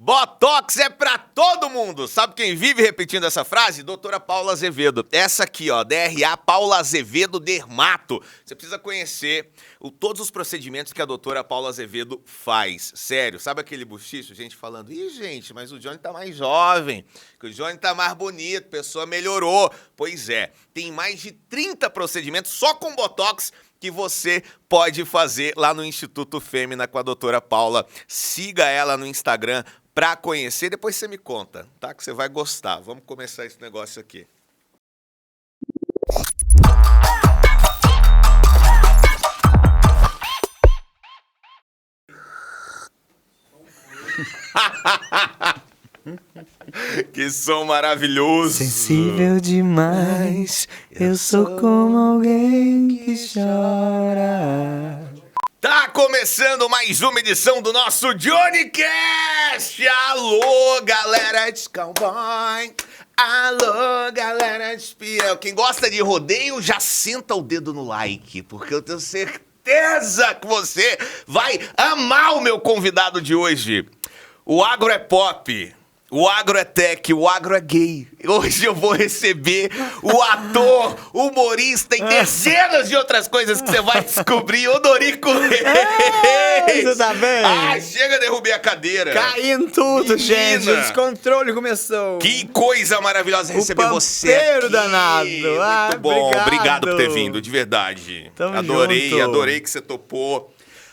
Botox é pra todo mundo. Sabe quem vive repetindo essa frase? Doutora Paula Azevedo. Essa aqui, ó, DRA Paula Azevedo Dermato. Você precisa conhecer todos os procedimentos que a doutora Paula Azevedo faz. Sério, sabe aquele buchicho? Gente falando, ih, gente, mas o Johnny tá mais jovem, que o Johnny tá mais bonito, a pessoa melhorou. Pois é, tem mais de 30 procedimentos só com Botox que você pode fazer lá no Instituto Fêmea com a doutora Paula. Siga ela no Instagram pra conhecer, depois você me conta, tá? Que você vai gostar. Vamos começar esse negócio aqui. Que som maravilhoso! Sensível demais, eu sou como alguém que chora. Tá começando mais uma edição do nosso JohnnyCast! Alô, galera de cowboy! Alô, galera de espião! Quem gosta de rodeio já senta o dedo no like, porque eu tenho certeza que você vai amar o meu convidado de hoje. O agro é pop. O agro é tech, o agro é gay. Hoje eu vou receber o ator, humorista e dezenas de outras coisas que você vai descobrir. O Dorico Reis. Você tá bem? Ah, chega, derrubei a cadeira. Caindo tudo, Menina. gente. O descontrole começou. Que coisa maravilhosa receber você pampeiro aqui. danado. Muito Ah, bom. Obrigado por ter obrigado. vindo, de verdade. Tamo adorei, junto. adorei que você topou.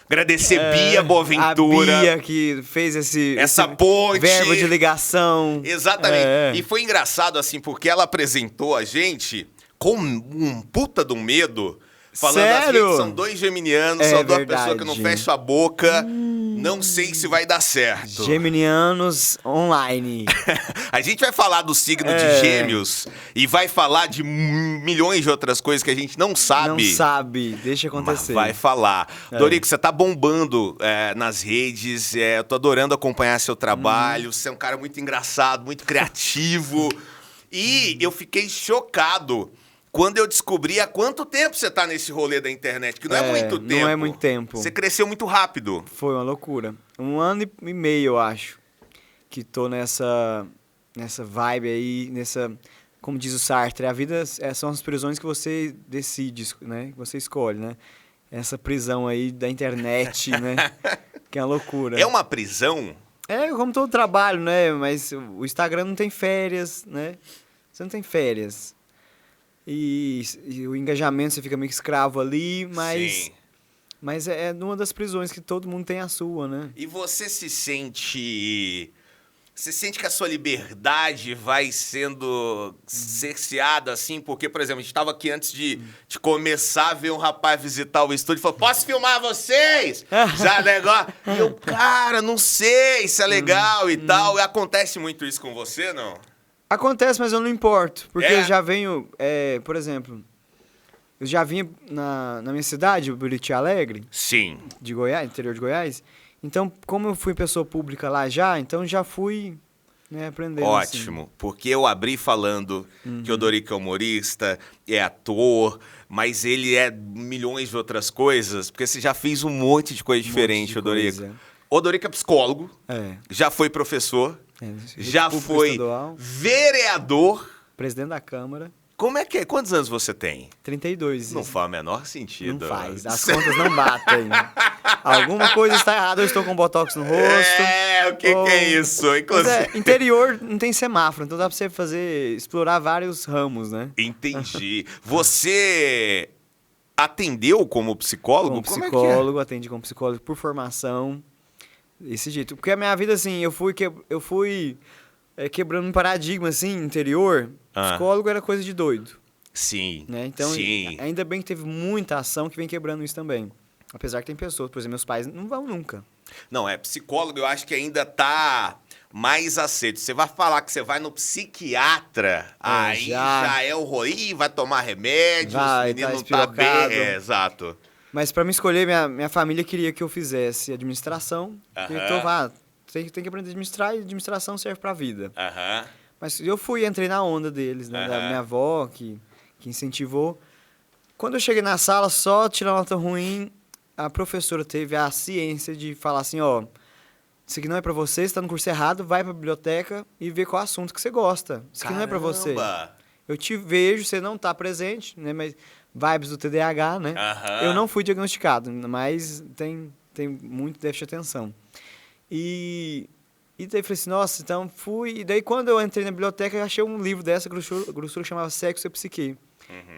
Agradecer Bia Boaventura. A Bia que fez Essa esse ponte. verbo de ligação. Exatamente. É. E foi engraçado, assim, porque ela apresentou a gente com um puta de um medo. Falando Sério? assim, são dois geminianos, É são duas verdade. pessoas que não fecham a boca. Não sei se vai dar certo. Geminianos online. A gente vai falar do signo de Gêmeos e vai falar de milhões de outras coisas que a gente não sabe. Não sabe, deixa Mas acontecer. vai falar. Dorico, você tá bombando nas redes, eu tô adorando acompanhar seu trabalho, você é um cara muito engraçado, muito criativo. E eu fiquei chocado quando eu descobri há quanto tempo você tá nesse rolê da internet, que não é muito tempo. Não é muito tempo. Você cresceu muito rápido. Foi uma loucura. 1 ano e meio, eu acho, que tô nessa vibe aí, como diz o Sartre, a vida são as prisões que você decide, né? Que você escolhe, né? Essa prisão aí da internet, né? Que é uma loucura. É uma prisão? É como todo trabalho, né? Mas o Instagram não tem férias, né? Você não tem férias. E o engajamento, você fica meio que escravo ali, Sim. mas é uma das prisões que todo mundo tem a sua, né? E você se sente... Você sente que a sua liberdade vai sendo cerceada, assim? Porque, por exemplo, a gente estava aqui antes de começar a ver um rapaz visitar o estúdio e falou, posso filmar vocês? Já negócio. E eu, cara, não sei se é legal e tal. E acontece muito isso com você, não? Acontece, mas eu não importo, porque É? eu já venho, por exemplo, eu já vinha na minha cidade, Buriti Alegre, Sim. de Goiás, interior de Goiás, então, como eu fui pessoa pública lá já, então já fui, né, aprendendo. Ótimo, porque eu abri falando que o Dorico é humorista, é ator, mas ele é milhões de outras coisas, porque você já fez um monte de coisa diferente, o Dorico. O Dorico é psicólogo, já foi professor, já foi estadual, vereador. presidente da Câmara. Como é que é? Quantos anos você tem? 32. Não faz o menor sentido. Não faz, as contas não batem. Alguma coisa está errada, eu estou com botox no rosto. O que é isso? Inclusive... interior não tem semáforo, então dá pra você explorar vários ramos, né? Entendi. Você atendeu como psicólogo? Como psicólogo, atendi como psicólogo por formação, desse jeito. Porque a minha vida, assim, eu fui quebrando um paradigma, assim, interior. Psicólogo era coisa de doido. Sim, né? Então, sim. ainda bem que teve muita ação que vem quebrando isso também. Apesar que tem pessoas, por exemplo, meus pais não vão nunca. Não, psicólogo eu acho que ainda tá mais aceito. Você vai falar que você vai no psiquiatra, aí já é o rolê, vai tomar remédio, os meninos não tá bem. Exato. Mas pra me escolher, minha família queria que eu fizesse administração. Então, tem que aprender a administrar e administração serve pra vida. Mas eu entrei na onda deles, né? Da minha avó, que incentivou. Quando eu cheguei na sala, só tirar nota ruim, a professora teve a ciência de falar assim, isso aqui não é pra você, você tá no curso errado, vai pra biblioteca e vê qual assunto que você gosta. Isso aqui não é pra você. Eu te vejo, você não tá presente, né? Mas vibes do TDAH, né? Eu não fui diagnosticado, mas tem muito déficit de atenção. E daí eu falei assim, nossa, então fui... E daí quando eu entrei na biblioteca, eu achei um livro dessa grossura que chamava Sexo e Psique,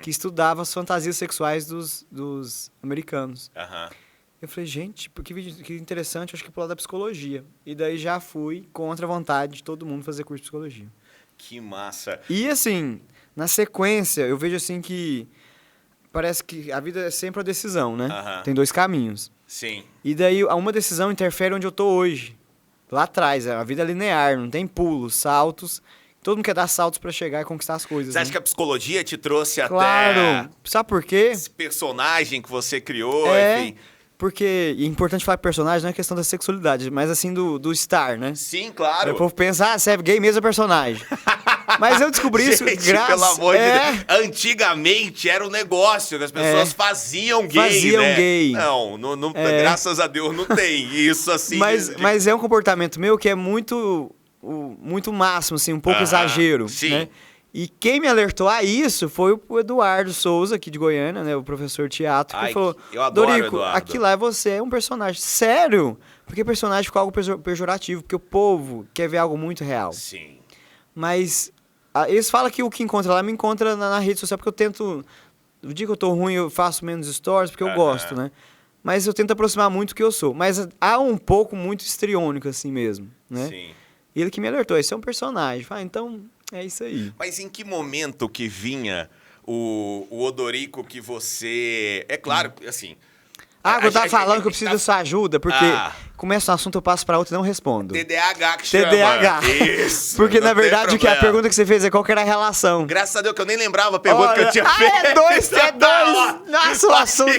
que estudava as fantasias sexuais dos americanos. Eu falei, gente, que interessante, acho que pro lado da psicologia. E daí já fui contra a vontade de todo mundo fazer curso de psicologia. Que massa. E assim, na sequência, eu vejo assim que parece que a vida é sempre uma decisão, né? Tem 2 caminhos. Sim. E daí uma decisão interfere onde eu tô hoje. Lá atrás, a vida é linear, não tem pulos, saltos. Todo mundo quer dar saltos pra chegar e conquistar as coisas. Você acha que a psicologia te trouxe claro. até... Sabe por quê? Esse personagem que você criou, enfim... Porque é importante falar que personagem não é questão da sexualidade, mas assim do estar, né? Sim, claro. Aí o povo pensa, você é gay mesmo, é personagem. Mas eu descobri isso graças... pelo amor de Deus. Antigamente era um negócio que as pessoas faziam gay, faziam né? gay. Não, graças a Deus não tem isso assim. Mas é um comportamento meu que é muito máximo, assim, um pouco exagero, sim. né? E quem me alertou a isso foi o Eduardo Souza, aqui de Goiânia, né? O professor de teatro, que falou, eu adoro Dorico, Eduardo. aqui lá você é um personagem. Sério? Porque personagem ficou algo pejorativo, porque o povo quer ver algo muito real. Sim. Mas eles falam que o que encontra lá me encontra na rede social, porque eu tento... O dia que eu tô ruim, eu faço menos stories, porque eu gosto, né? Mas eu tento aproximar muito do que eu sou. Mas há um pouco muito histriônico, assim mesmo, né? Sim. E ele que me alertou, esse é um personagem. Então... É isso aí. Mas em que momento que vinha o Odorico que você... É claro, assim... eu tava falando que eu preciso da sua ajuda, porque começa um assunto, eu passo pra outro e não respondo. TDAH que chama. TDAH. Isso. Porque, na verdade, a pergunta que você fez é qual que era a relação. Graças a Deus que eu nem lembrava a pergunta que eu tinha feito. É dois! Nossa, o assunto...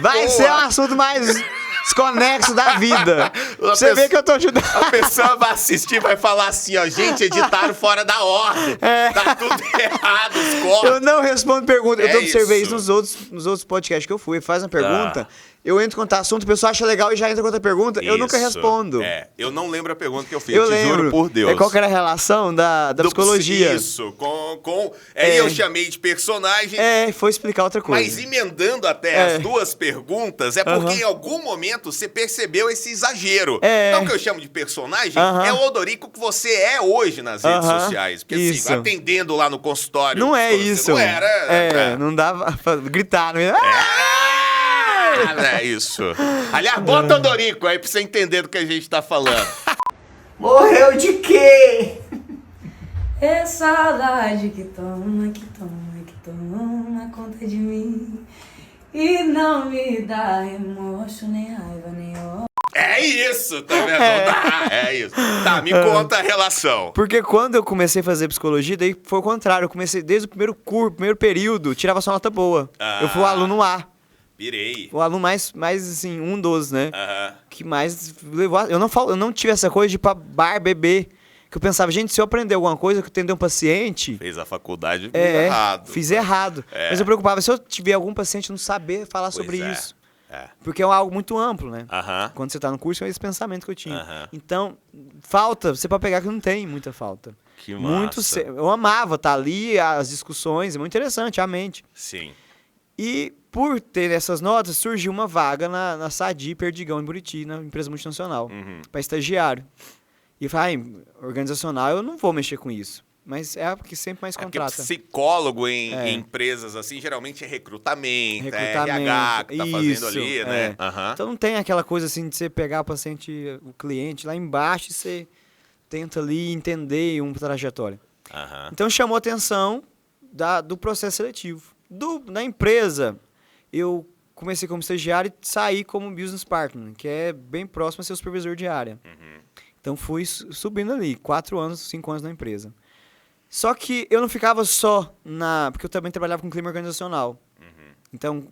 Vai ser um assunto mais... desconexo da vida. Você vê que eu tô ajudando. A pessoa vai assistir e vai falar assim, ó, gente, editaram fora da ordem. Tá tudo errado, os cortes. Eu não respondo pergunta. Eu observei isso nos outros podcasts que eu fui. Faz uma pergunta, eu entro com o assunto, o pessoal acha legal e já entra com outra pergunta. Eu nunca respondo. Eu não lembro a pergunta que eu fiz, eu te juro por Deus. Qual que era a relação da psicologia. Isso, eu chamei de personagem. Foi explicar outra coisa. Mas emendando até as 2 perguntas, porque em algum momento você percebeu esse exagero. Então o que eu chamo de personagem é o Odorico que você é hoje nas redes sociais. Porque assim, atendendo lá no consultório. Não é isso. Não era. Não dava pra gritar. Não é isso. Aliás, bota o Odorico aí pra você entender do que a gente tá falando. Morreu de quê? É saudade que toma conta de mim e não me dá remorso, nem raiva, nem ódio. É isso, tá vendo? É isso. Tá, me conta a relação. Porque quando eu comecei a fazer psicologia, daí foi o contrário. Eu comecei desde o primeiro período, tirava só nota boa. Eu fui o aluno A. Pirei. O aluno mais assim, um dos, né? Que mais levou... Eu não tive essa coisa de ir pra bar beber. Que eu pensava, gente, se eu aprender alguma coisa, que eu atender um paciente... Fez a faculdade errado. Fiz errado. Mas eu preocupava, se eu tiver algum paciente não saber falar sobre isso. Porque é algo muito amplo, né? Quando você tá no curso, é esse pensamento que eu tinha. Então, falta, você pode pegar que não tem muita falta. Que massa. Eu amava estar ali, as discussões, é muito interessante, a mente. Sim. E por ter essas notas, surgiu uma vaga na Sadi Perdigão, em Buriti, na empresa multinacional, para estagiário. E eu falei, organizacional, eu não vou mexer com isso. Mas é porque sempre mais contrata. Porque psicólogo em empresas assim, geralmente é recrutamento, RH que tá fazendo ali, né? Então não tem aquela coisa assim de você pegar o paciente, o cliente lá embaixo e você tenta ali entender uma trajetória. Então chamou a atenção do processo seletivo. Na empresa, eu comecei como estagiário e saí como business partner, que é bem próximo a ser o supervisor de área. Então fui subindo ali, 4 anos, 5 anos na empresa. Só que eu não ficava só porque eu também trabalhava com clima organizacional. Então,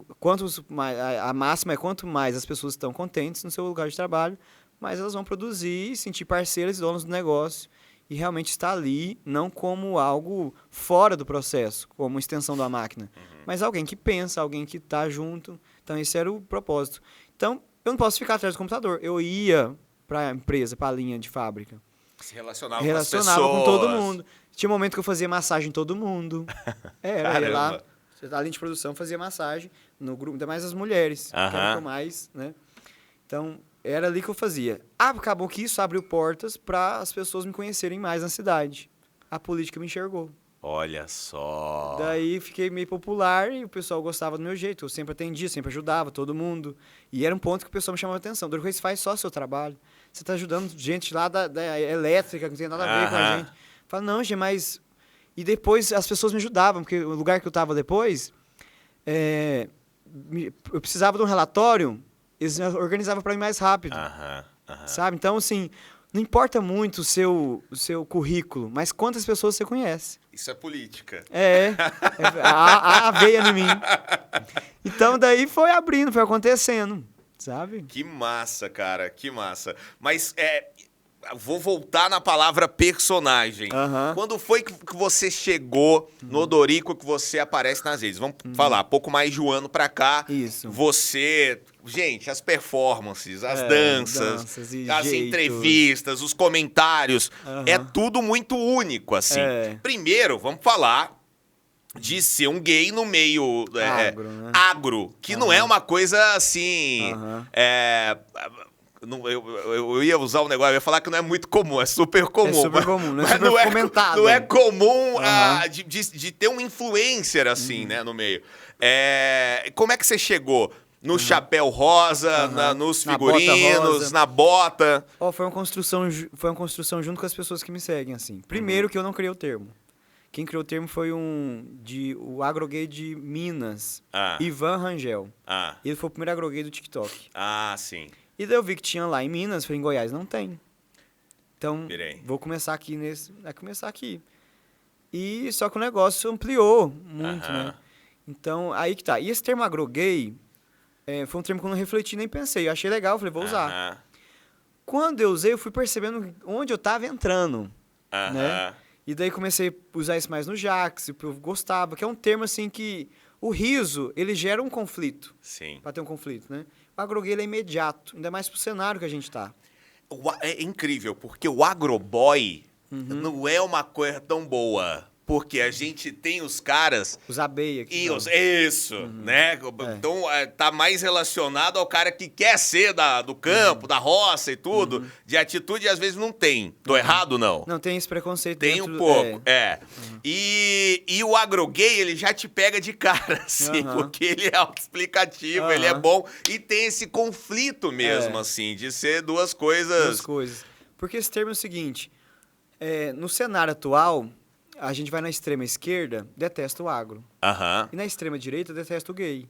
a máxima é quanto mais as pessoas estão contentes no seu lugar de trabalho, mais elas vão produzir, sentir parceiras e donos do negócio. E realmente estar ali, não como algo fora do processo, como extensão da máquina, mas alguém que pensa, alguém que está junto. Então, esse era o propósito. Então, eu não posso ficar atrás do computador. Eu ia pra empresa, pra linha de fábrica. Se relacionava, Relacionava com as com pessoas. todo mundo. Tinha um momento que eu fazia massagem em todo mundo. Era, ia lá, Caramba. a linha de produção fazia massagem no grupo, ainda mais as mulheres, que era o que eu mais, né? Então, era ali que eu fazia. Acabou que isso abriu portas para as pessoas me conhecerem mais na cidade. A política me enxergou. Olha só. Daí fiquei meio popular e o pessoal gostava do meu jeito. Eu sempre atendia, sempre ajudava todo mundo. E era um ponto que o pessoal me chamava a atenção. Você faz só seu trabalho. Você tá ajudando gente lá da elétrica, que não tem nada a ver com a gente. Fala, não, gente, mas... E depois as pessoas me ajudavam, porque o lugar que eu tava depois, eu precisava de um relatório, eles organizavam para mim mais rápido. Sabe? Então, assim, não importa muito o seu currículo, mas quantas pessoas você conhece. Isso é política. A veia em mim. Então, daí foi abrindo, foi acontecendo, sabe? Que massa, cara, que massa. Mas, vou voltar na palavra personagem. Quando foi que você chegou no Odorico, que você aparece nas redes? Vamos falar, pouco mais de um ano pra cá. Isso. Você... Gente, as performances, as danças e as jeitos. entrevistas, os comentários, é tudo muito único, assim. Primeiro, vamos falar de ser um gay no meio Agro, né? agro, que não é uma coisa assim... Eu ia usar um negócio, eu ia falar que não é muito comum, é super comum. É super comum, não é mas super comentado. Não é comum de ter um influencer assim, né, no meio. Como é que você chegou? No chapéu rosa, nos figurinos, na bota? Foi uma construção junto com as pessoas que me seguem, assim. Primeiro que eu não criei o termo. Quem criou o termo foi o agrogay de Minas, Ivan Rangel. Ele foi o primeiro agrogay do TikTok. Sim. E daí eu vi que tinha lá em Minas, falei, em Goiás não tem. Então, vou começar aqui vai começar aqui. E só que o negócio ampliou muito, né? Então, aí que tá. E esse termo agrogay foi um termo que eu não refleti nem pensei. Eu achei legal, falei, vou usar. Quando eu usei, eu fui percebendo onde eu tava entrando, né? E daí comecei a usar isso mais no Jax, eu gostava, que é um termo assim que o riso, ele gera um conflito. Sim. Pra ter um conflito, né? O agrogay ele é imediato, ainda mais pro cenário que a gente tá. É incrível, porque o agroboy não é uma coisa tão boa. Porque a gente tem os caras... Os abeia. Isso, né? Então, tá mais relacionado ao cara que quer ser do campo, da roça e tudo. De atitude, às vezes, não tem. Tô errado, não? Não, tem esse preconceito. Tem um pouco, E o agrogay, ele já te pega de cara, assim. Porque ele é autoexplicativo, ele é bom. E tem esse conflito mesmo, assim, de ser duas coisas... Duas coisas. Porque esse termo é o seguinte... no cenário atual... A gente vai na extrema esquerda, detesta o agro. E na extrema direita, detesta o gay.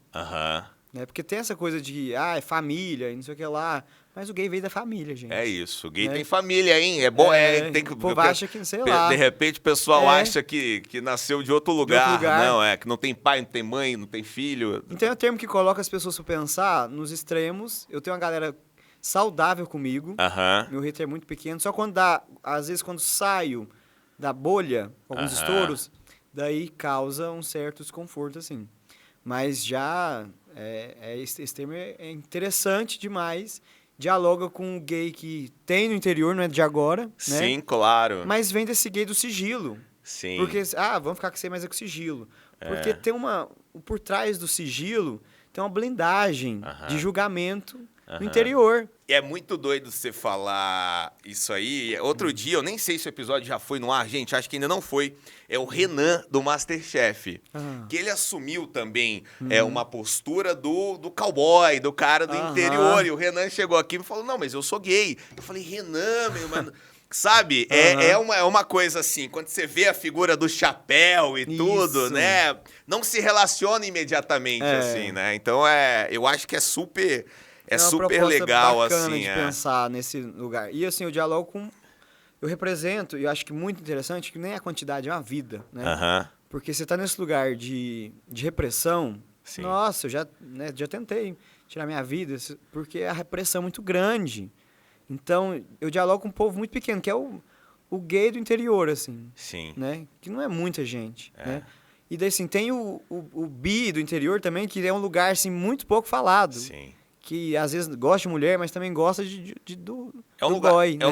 Né? Porque tem essa coisa de, é família e não sei o que lá. Mas o gay veio da família, gente. É isso. O gay tem família, hein? É bom, tem que... O povo acha que, sei lá. De repente o pessoal acha que nasceu de outro lugar. Não, que não tem pai, não tem mãe, não tem filho. Então é um termo que coloca as pessoas para pensar nos extremos. Eu tenho uma galera saudável comigo. Meu hater é muito pequeno. Só quando às vezes quando saio da bolha, alguns estouros, daí causa um certo desconforto, assim. Mas já, esse termo é interessante demais, dialoga com o gay que tem no interior, não é de agora, né? Sim, claro. Mas vem desse gay do sigilo. Sim. Porque, vamos ficar com você, mas é com sigilo. Porque tem por trás do sigilo, tem uma blindagem de julgamento no interior. É muito doido você falar isso aí. Outro dia, eu nem sei se o episódio já foi no ar, gente, acho que ainda não foi. É o Renan, do MasterChef. Que ele assumiu também uma postura do cowboy, do cara do interior. E o Renan chegou aqui e me falou, não, mas eu sou gay. Eu falei, Renan, meu mano... Sabe, é uma coisa assim, quando você vê a figura do chapéu e tudo, né? Não se relaciona imediatamente, assim, né? Então, eu acho que é super super legal, bacana assim. De pensar nesse lugar. E assim, o diálogo eu represento, e eu acho que muito interessante, que nem a quantidade é uma vida, né? Porque você tá nesse lugar de repressão. Sim. Nossa, eu já tentei tirar minha vida, porque a repressão é muito grande. Então, eu dialogo com um povo muito pequeno, que é o gay do interior, assim. Sim. Né? Que não é muita gente, né? E daí, assim, tem o bi do interior também, que é um lugar, assim, muito pouco falado. Sim. que às vezes gosta de mulher, mas também gosta do lugar, boy, né? é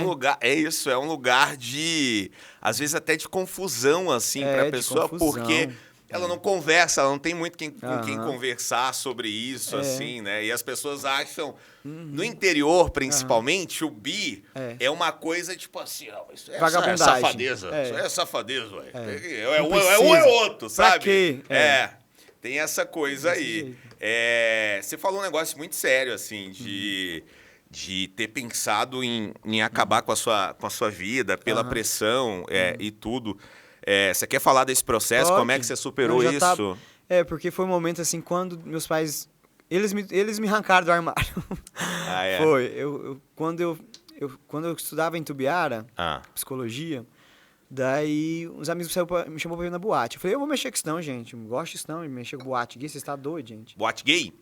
um lugar de, às vezes até de confusão, assim, pra pessoa, porque ela não conversa, ela não tem muito com quem conversar sobre isso, assim, né? E as pessoas acham, no interior, principalmente, o bi é uma coisa, tipo assim, isso é safadeza. Isso é safadeza, ué. É um é outro, sabe? Pra quê? Tem essa coisa aí. Você falou um negócio muito sério, assim, de ter pensado em acabar com a sua vida pela pressão e tudo. Você quer falar desse processo? Pode. Como é que você superou isso? Porque foi um momento, assim, quando meus pais... Eles me arrancaram do armário. Foi. Quando eu estudava em Tubiara, psicologia... Daí, uns amigos me chamou pra ir na boate. Eu falei, eu vou mexer com isso não, gente. Não gosto disso não, mexer com boate gay. Você está doido, gente? Boate gay?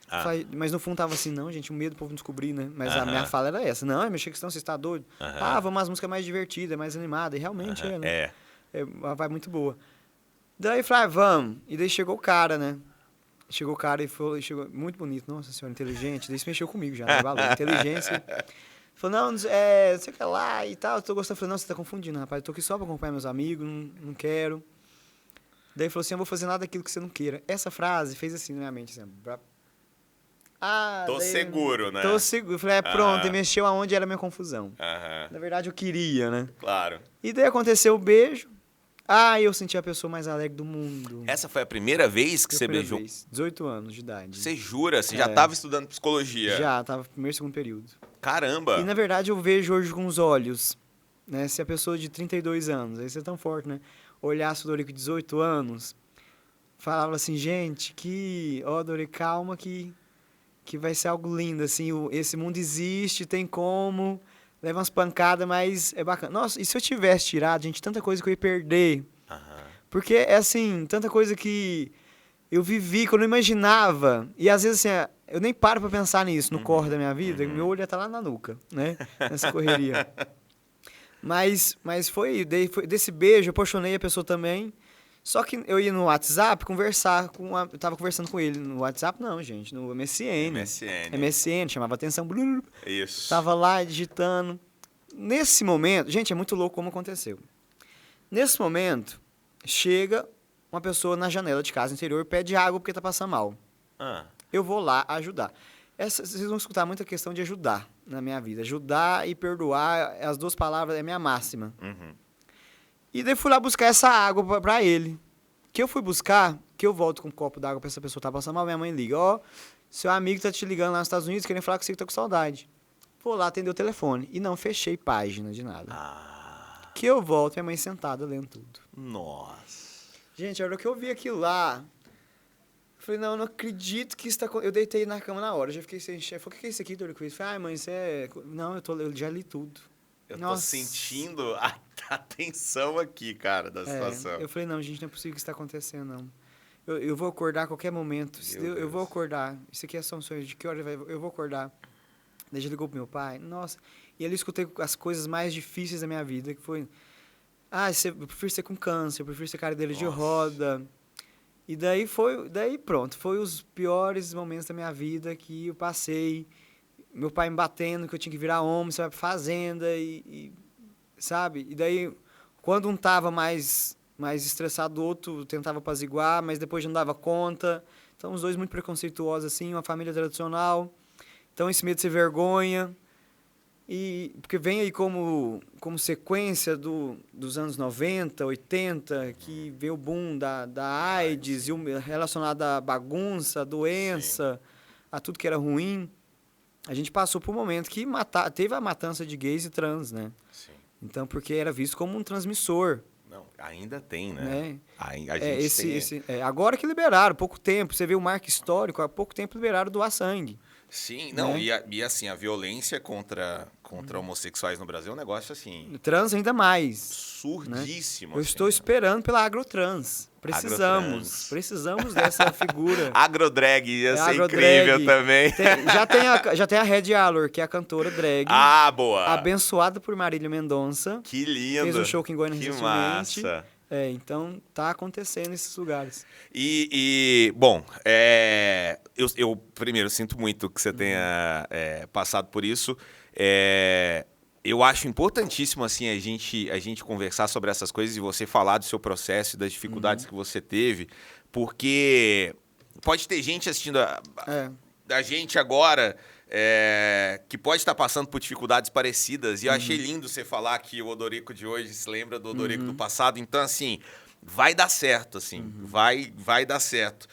Falei, mas no fundo tava assim, não, gente, o medo do povo descobrir, né? Mas a minha fala era essa. Não, é mexer com isso não, você está doido. Vamos às músicas mais divertidas, mais animadas. E realmente né? Uma vibe muito boa. Daí eu falei, vamos. E daí chegou o cara, né? Chegou o cara e chegou muito bonito. Nossa senhora, inteligente. Daí isso mexeu comigo já, né? Valeu. Inteligência... Falou, não sei o que lá e tal, eu tô gostando. Eu falei, não, você tá confundindo, rapaz, eu tô aqui só pra acompanhar meus amigos, não quero. Daí ele falou assim, eu vou fazer nada daquilo que você não queira. Essa frase fez assim na minha mente, assim, tô seguro, né? Tô seguro. Eu falei, pronto, e mexeu aonde era a minha confusão. Na verdade, eu queria, né? Claro. E daí aconteceu o beijo. Eu senti a pessoa mais alegre do mundo. Essa foi a primeira vez que você beijou? 18 anos de idade. Você jura? Você já estava estudando psicologia? Já, estava no primeiro e segundo período. Caramba! E, na verdade, eu vejo hoje com os olhos, né? Se a pessoa de 32 anos, aí você é tão forte, né? Olhasse o Dorico de 18 anos, falava assim, gente, Dorico, calma que vai ser algo lindo, assim, esse mundo existe, tem como... Leva umas pancadas, mas é bacana. Nossa, e se eu tivesse tirado, gente, tanta coisa que eu ia perder. Porque é assim, tanta coisa que eu vivi, que eu não imaginava. E às vezes, assim, eu nem paro pra pensar nisso, no corre da minha vida. Meu olho ia estar lá na nuca, né? Nessa correria. Mas foi desse beijo, eu apaixonei a pessoa também. Só que eu ia no WhatsApp conversar eu tava conversando com ele no WhatsApp, não, gente, no MSN. MSN, chamava atenção. Isso. Tava lá digitando. Nesse momento, gente, é muito louco como aconteceu. Nesse momento, chega uma pessoa na janela de casa interior e pede água porque tá passando mal. Eu vou lá ajudar. Vocês vão escutar muita questão de ajudar na minha vida. Ajudar e perdoar, as duas palavras é minha máxima. E daí fui lá buscar essa água pra ele. Que eu fui buscar, que eu volto com um copo d'água pra essa pessoa tá passando mal, minha mãe liga. Seu amigo tá te ligando lá nos Estados Unidos, querendo falar com você que tá com saudade. Vou lá atender o telefone. E não fechei página de nada. Que eu volto, minha mãe sentada lendo tudo. Nossa. Gente, a hora que eu vi aquilo lá, eu falei, não acredito que isso tá acontecendo. Eu deitei na cama na hora, já fiquei sem chefe. Falei, o que é isso aqui, Dorico? Eu falei, mãe, isso é... Não, eu já li tudo. Eu tô sentindo a tensão aqui, cara, da situação. Eu falei, não, gente, não é possível que isso tá acontecendo, não. Eu vou acordar a qualquer momento. Eu vou acordar. Isso aqui é só um sonho. De que hora eu vou acordar? Daí já ligou pro meu pai. Nossa. E ali eu escutei as coisas mais difíceis da minha vida, que foi... eu prefiro ser com câncer, eu prefiro ser cadeira de roda. E daí pronto. Foi os piores momentos da minha vida que eu passei... Meu pai me batendo, que eu tinha que virar homem, você vai pra fazenda sabe? E daí, quando um tava mais estressado, o outro tentava apaziguar, mas depois não dava conta. Então, os dois muito preconceituosos, assim, uma família tradicional. Então, esse medo de ser vergonha. Porque vem aí como sequência dos anos 90, 80, que veio o boom da AIDS, e relacionado à bagunça, à doença, a tudo que era ruim. A gente passou por um momento que teve a matança de gays e trans, né? Sim. Então, porque era visto como um transmissor. Não, ainda tem, né? A gente tem. Agora que liberaram, pouco tempo. Você vê o marco histórico, há pouco tempo liberaram doar sangue. Sim, não, e assim, a violência contra homossexuais no Brasil é um negócio assim... Trans ainda mais. Surdíssimo. Né? Eu estou esperando pela Agrotrans. Precisamos dessa figura. Agrodrag, ia ser incrível também. Já tem a Red Alor, que é a cantora drag. Boa. Abençoada por Marília Mendonça. Que lindo. Fez um show aqui em Goiânia recentemente. Massa. Então tá acontecendo nesses lugares. Bom, eu primeiro sinto muito que você tenha passado por isso. Eu acho importantíssimo assim a gente conversar sobre essas coisas e você falar do seu processo e das dificuldades que você teve, porque pode ter gente assistindo a gente agora que pode estar passando por dificuldades parecidas, e eu achei lindo você falar que o Odorico de hoje se lembra do Odorico do passado. Então, assim, vai dar certo, assim, vai dar certo.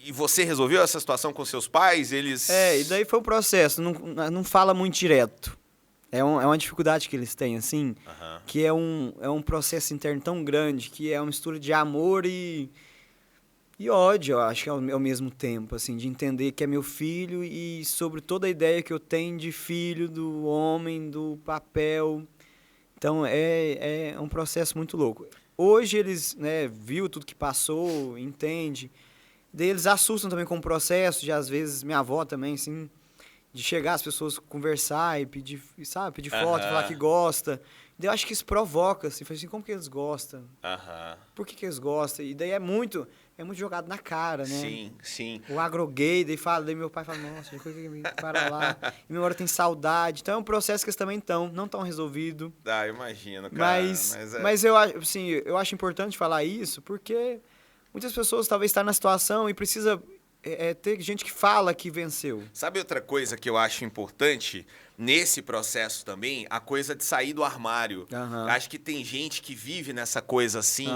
E você resolveu essa situação com seus pais? Eles... E daí foi um processo, não fala muito direto. É uma dificuldade que eles têm, assim, que é um processo interno tão grande, que é uma mistura de amor e ódio, eu acho que ao mesmo tempo, assim, de entender que é meu filho e sobre toda a ideia que eu tenho de filho, do homem, do papel. Então, é um processo muito louco. Hoje eles, né, viu tudo que passou, entende. Daí eles assustam também com o processo, de às vezes, minha avó também, assim, de chegar as pessoas conversar e pedir, sabe, pedir foto, falar que gosta. Daí eu acho que isso provoca, assim, assim, como que eles gostam? Por que eles gostam? E daí é muito jogado na cara, né? Sim. O agrogay, daí meu pai fala, nossa, para lá. E minha hora tem saudade. Então é um processo que eles também não estão resolvido. Eu imagino, cara. Mas eu acho importante falar isso, porque muitas pessoas talvez estão na situação e precisa ter gente que fala que venceu. Sabe outra coisa que eu acho importante nesse processo também? A coisa de sair do armário. Acho que tem gente que vive nessa coisa assim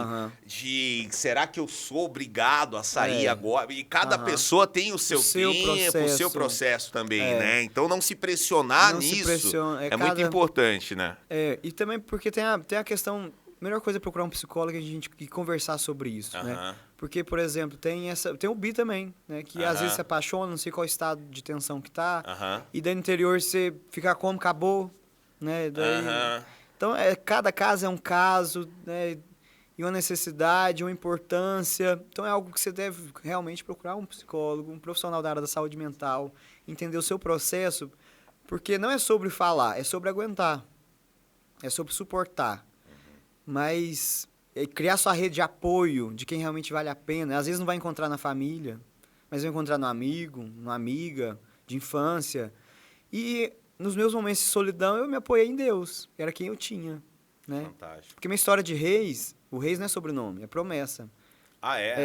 de será que eu sou obrigado a sair agora? E cada pessoa tem o seu tempo, o seu processo também, né? Então não se pressionar nisso muito importante, né? E também porque tem a questão... A melhor coisa é procurar um psicólogo e conversar sobre isso, né? Porque, por exemplo, tem o bi também, né? Que às vezes se apaixona, não sei qual estado de tensão que tá. E daí no interior você fica como, acabou, né? Então, cada caso é um caso, né? E uma necessidade, uma importância. Então, é algo que você deve realmente procurar um psicólogo, um profissional da área da saúde mental, entender o seu processo, porque não é sobre falar, é sobre aguentar, é sobre suportar. Mas criar sua rede de apoio de quem realmente vale a pena. Às vezes não vai encontrar na família, mas vai encontrar no amigo, numa amiga de infância. E nos meus momentos de solidão, eu me apoiei em Deus. Era quem eu tinha, né? Fantástico. Porque minha história de reis, o reis não é sobrenome, é promessa.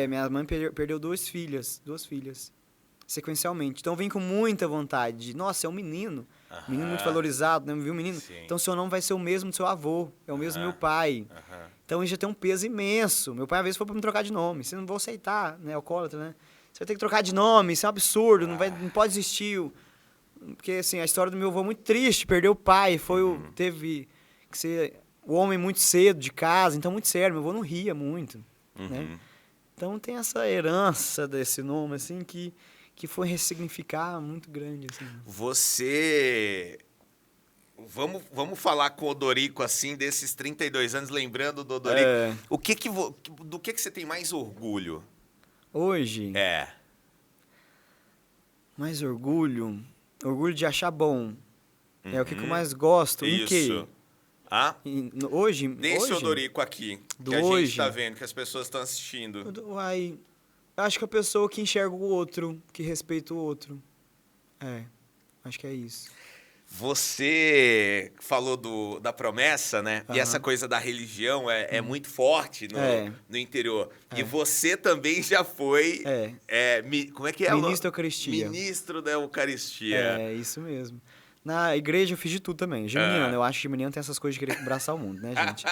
Minha mãe perdeu duas filhas, sequencialmente. Então, eu vim com muita vontade. Nossa, é um menino muito valorizado, né? Viu, menino? Sim. Então, seu nome vai ser o mesmo do seu avô, é o mesmo do meu pai. Então, ele já tem um peso imenso. Meu pai, às vezes, foi para me trocar de nome. Você não vai aceitar, né? Alcoólatra, né? Você vai ter que trocar de nome, isso é um absurdo, não pode existir. Porque, assim, a história do meu avô é muito triste, perdeu o pai, teve que ser o homem muito cedo de casa, então, muito sério. Meu avô não ria muito, né? Então, tem essa herança desse nome, assim, que foi ressignificar muito grande, assim. Você... Vamos falar com o Odorico, assim, desses 32 anos, lembrando do Odorico. Do que você tem mais orgulho? Hoje? Mais orgulho? Orgulho de achar bom. É o que eu mais gosto. Em quê? Hoje? Desse Odorico aqui, que a gente tá vendo, que as pessoas estão assistindo. Eu acho que a pessoa que enxerga o outro, que respeita o outro. Acho que é isso. Você falou da promessa, né? E essa coisa da religião é muito forte no interior. E você também já foi... como é que é? Ministro da Eucaristia. Ministro da Eucaristia. É, isso mesmo. Na igreja eu fiz de tudo também. Geminiano, eu acho que Geminiano tem essas coisas de querer abraçar o mundo, né, gente?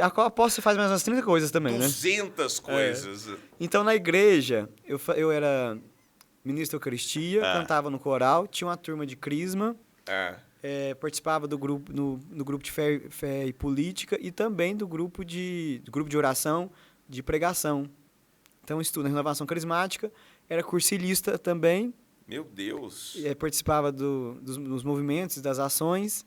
Aposto que você faz mais umas 30 coisas também, 200 coisas. Então, na igreja, eu era ministro da Eucaristia, cantava no coral, tinha uma turma de crisma, participava do grupo, no grupo de fé e política e também do grupo de oração, de pregação. Então, estudo na renovação carismática, era cursilista também. Meu Deus! Participava dos movimentos, das ações.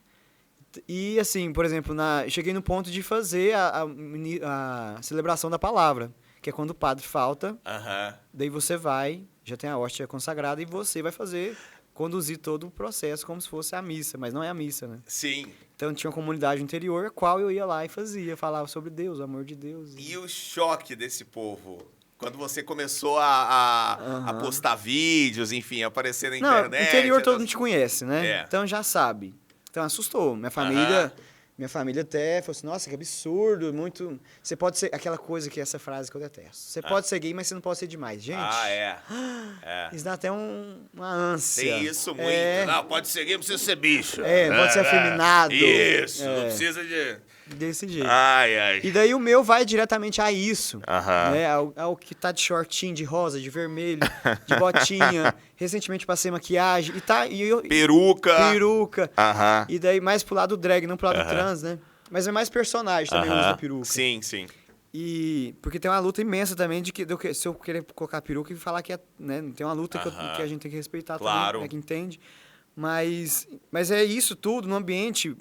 E, assim, por exemplo, cheguei no ponto de fazer a celebração da palavra, que é quando o padre falta. Daí você vai, já tem a hóstia consagrada, e você vai fazer conduzir todo o processo como se fosse a missa, mas não é a missa, né? Sim. Então tinha uma comunidade interior, a qual eu ia lá e fazia, falava sobre Deus, o amor de Deus. E o choque desse povo? Quando você começou a postar vídeos, enfim, aparecer na Não, internet. interior todo mundo te conhece, né? É. Então já sabe. Então assustou. Minha família até falou assim, nossa, que absurdo, muito... Você pode ser... Aquela coisa que é essa frase que eu detesto. Você pode ser gay, mas você não pode ser demais. Gente, É. isso dá até uma ânsia. Tem isso muito. É, Não, pode ser gay, não precisa ser bicho. não pode ser afeminado. Isso, É. não precisa de... Desse jeito. Ai. E daí o meu vai diretamente a isso. Aham. Né? Ao que tá de shortinho, de rosa, de vermelho, de botinha. Recentemente passei maquiagem. Peruca. Aham. E daí mais pro lado drag, não pro lado trans, né? Mas é mais personagem também o uso da peruca. Sim. E porque tem uma luta imensa também se eu querer colocar peruca e falar que é, né, tem uma luta que a gente tem que respeitar Claro. também, né, que entende. Mas é isso tudo num ambiente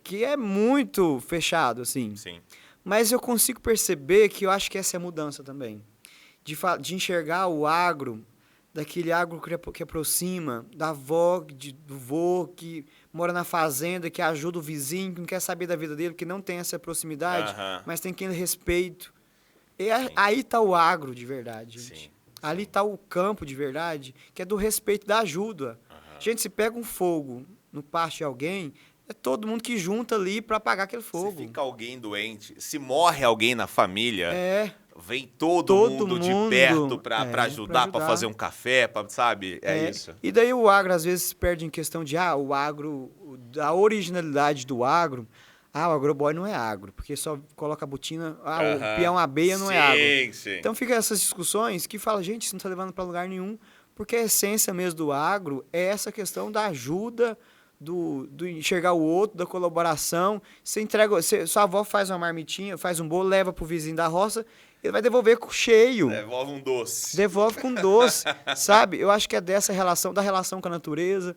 que é muito fechado, assim. Sim. Mas eu consigo perceber que eu acho que essa é a mudança também. De enxergar o agro, daquele agro que aproxima, da avó, do vô, que mora na fazenda, que ajuda o vizinho, que não quer saber da vida dele, que não tem essa proximidade, mas tem aquele respeito. E aí está o agro de verdade, gente. Sim. Ali está o campo de verdade, que é do respeito, da ajuda. Gente, se pega um fogo no pátio de alguém, é todo mundo que junta ali para apagar aquele fogo. Se fica alguém doente, se morre alguém na família, vem todo Todo mundo de mundo, perto pra pra ajudar, ajudar. pra fazer um café, sabe? É isso. E daí o agro às vezes se perde em questão de, o agro, a originalidade do agro. O agroboy não é agro, porque só coloca a botina, o peão abelha não é agro. Sim. Então fica essas discussões que fala, gente, isso não tá levando para lugar nenhum, porque a essência mesmo do agro é essa questão da ajuda, do enxergar o outro, da colaboração. Você entrega, sua avó faz uma marmitinha, faz um bolo, leva pro vizinho da roça, ele vai devolver cheio. Devolve um doce. Devolve com doce, sabe? Eu acho que é dessa relação, da relação com a natureza.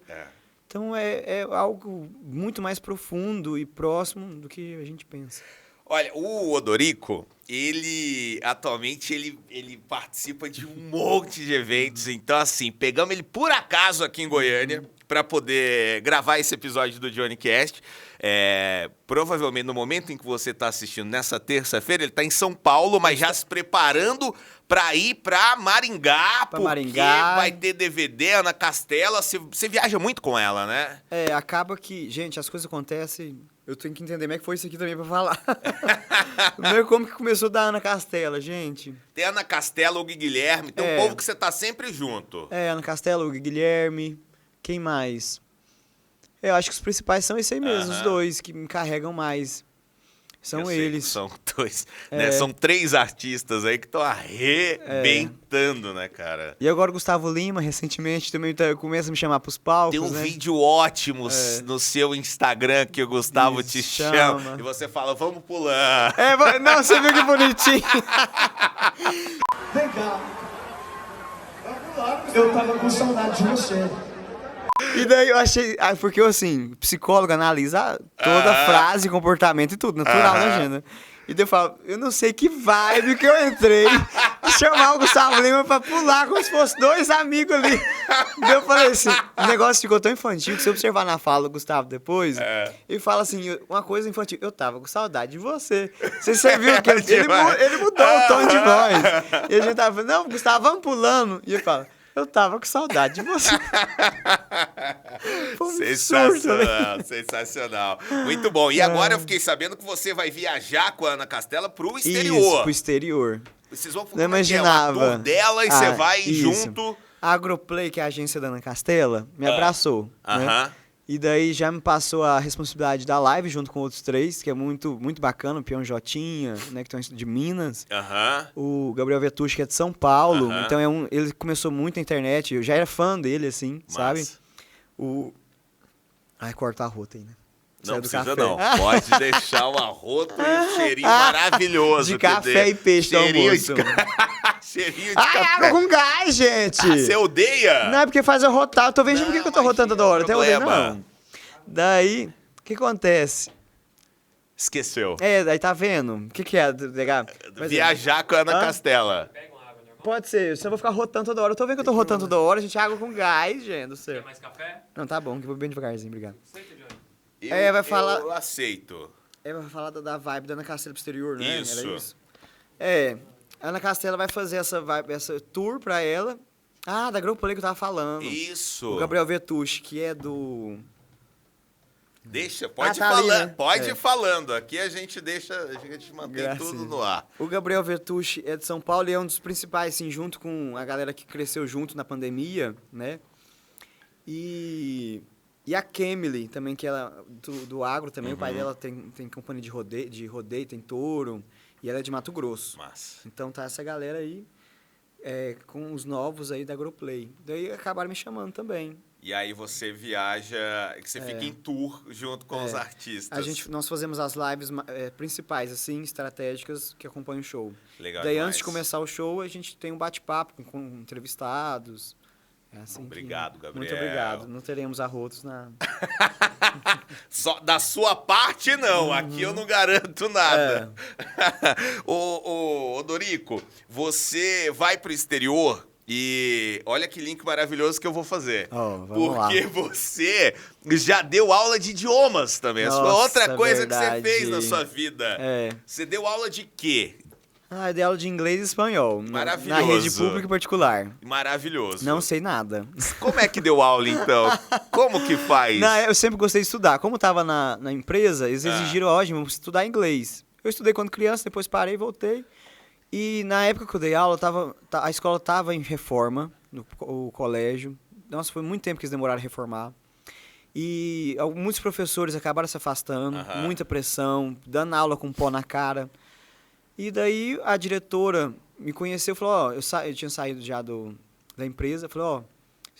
Então é algo muito mais profundo e próximo do que a gente pensa. Olha, o Odorico, ele atualmente ele participa de um monte de eventos. Então, assim, pegamos ele por acaso aqui em Goiânia para poder gravar esse episódio do JohnnyCast. Provavelmente no momento em que você está assistindo, nessa terça-feira, ele está em São Paulo, mas já se preparando para ir para Maringá, porque vai ter DVD, Ana Castela. Você viaja muito com ela, né? Acaba que, gente, as coisas acontecem. Eu tenho que entender como é que foi isso aqui também pra falar. Primeiro, como que começou da Ana Castela, gente? Tem Ana Castela, o Gui Guilherme, tem um povo que você tá sempre junto. Ana Castela, o Gui Guilherme, quem mais? Eu acho que os principais são esses aí mesmo, os dois que me carregam mais. São eles. São dois, né? São 3 artistas aí que estão arrebentando, né, cara? E agora o Gustavo Lima, recentemente, também começa a me chamar pros palcos, Tem um né? vídeo ótimo no seu Instagram que o Gustavo te chama. E você fala, vamos pular. Não, você viu que bonitinho. Vem cá. Eu tava com saudade de você. E daí eu achei... Porque, assim, psicólogo analisa toda frase, comportamento e tudo, natural na agenda. E daí eu falo, eu não sei que vibe que eu entrei de chamar o Gustavo Lima pra pular como se fosse 2 amigos ali. Daí eu falei assim, o negócio ficou tão infantil que se eu observar na fala do Gustavo depois, ele fala assim, uma coisa infantil, eu tava com saudade de você. Você viu que ele mudou o tom de voz. E a gente tava falando, não, Gustavo, vamos pulando. E ele fala... Eu tava com saudade de você. Sensacional, sensacional. Muito bom. E agora eu fiquei sabendo que você vai viajar com a Ana Castela pro exterior. Isso, pro exterior. Vocês vão Não imaginava. Uma tour dela e você vai isso. junto. A Agroplay, que é a agência da Ana Castela, me abraçou. Né? E daí já me passou a responsabilidade da live junto com outros 3, que é muito, muito bacana. O Peão Jotinha, né, que estão de Minas. O Gabriel Vetucci, que é de São Paulo. Então ele começou muito na internet. Eu já era fã dele, assim, sabe? Ai, corta a rota aí, né? Não precisa não. Pode deixar o arroto e um cheirinho maravilhoso. De café e peixe do almoço. Cheirinho de café. Água com gás, gente! Você odeia? Não, é porque faz eu rotar. Eu tô vendo por que eu tô rotando toda hora. Até odeio, não. Daí, o que acontece? Esqueceu. Daí tá vendo? O que é? Viajar com a Ana Castela. Pode ser, senão eu vou ficar rotando toda hora. Eu tô vendo que eu tô rotando toda hora, a gente água com gás, gente do céu. Quer mais café? Não, tá bom, que eu vou bem devagarzinho, obrigado. Aceita, Johnny? Vai falar... Eu aceito. Vai falar da vibe da Ana Castela pro exterior, né? Isso. Era isso? A Ana Castela vai fazer essa tour pra ela. Ah, da Globoplay que eu tava falando. Isso. O Gabriel Vetucci, que é do... Deixa, pode tá falar, ali, né? pode ir falando. Aqui a gente mantém Graças. tudo no ar. O Gabriel Vetucci é de São Paulo e é um dos principais, assim, junto com a galera que cresceu junto na pandemia, né? E a Kemily também, que ela do agro também. O pai dela tem companhia de rodeio, tem touro. E ela é de Mato Grosso. Massa. Então tá essa galera aí com os novos aí da Agroplay. Daí acabaram me chamando também. E aí você viaja, que você fica em tour junto com os artistas. Nós fazemos as lives principais, assim, estratégicas, que acompanham o show. Legal Daí, demais. antes de começar o show, a gente tem um bate-papo com entrevistados. É assim Obrigado, Gabriel. Muito obrigado. Não teremos arrotos na... Só da sua parte, não. Aqui eu não garanto nada. Ô, Dorico, você vai pro exterior... E olha que link maravilhoso que eu vou fazer. Vamos lá. Porque você já deu aula de idiomas também. Essa foi outra coisa verdade. que você fez na sua vida. É. Você deu aula de quê? Eu dei aula de inglês e espanhol. Maravilhoso. Na rede pública e particular. Maravilhoso. Não sei nada. Como é que deu aula, então? Como que faz? Eu sempre gostei de estudar. Como eu tava na empresa, eles exigiram, vamos estudar inglês. Eu estudei quando criança, depois parei e voltei. E na época que eu dei aula, a escola estava em reforma, o colégio. Nossa, foi muito tempo que eles demoraram a reformar. E muitos professores acabaram se afastando, muita pressão, dando aula com pó na cara. E daí a diretora me conheceu e falou, eu tinha saído já da empresa, falou,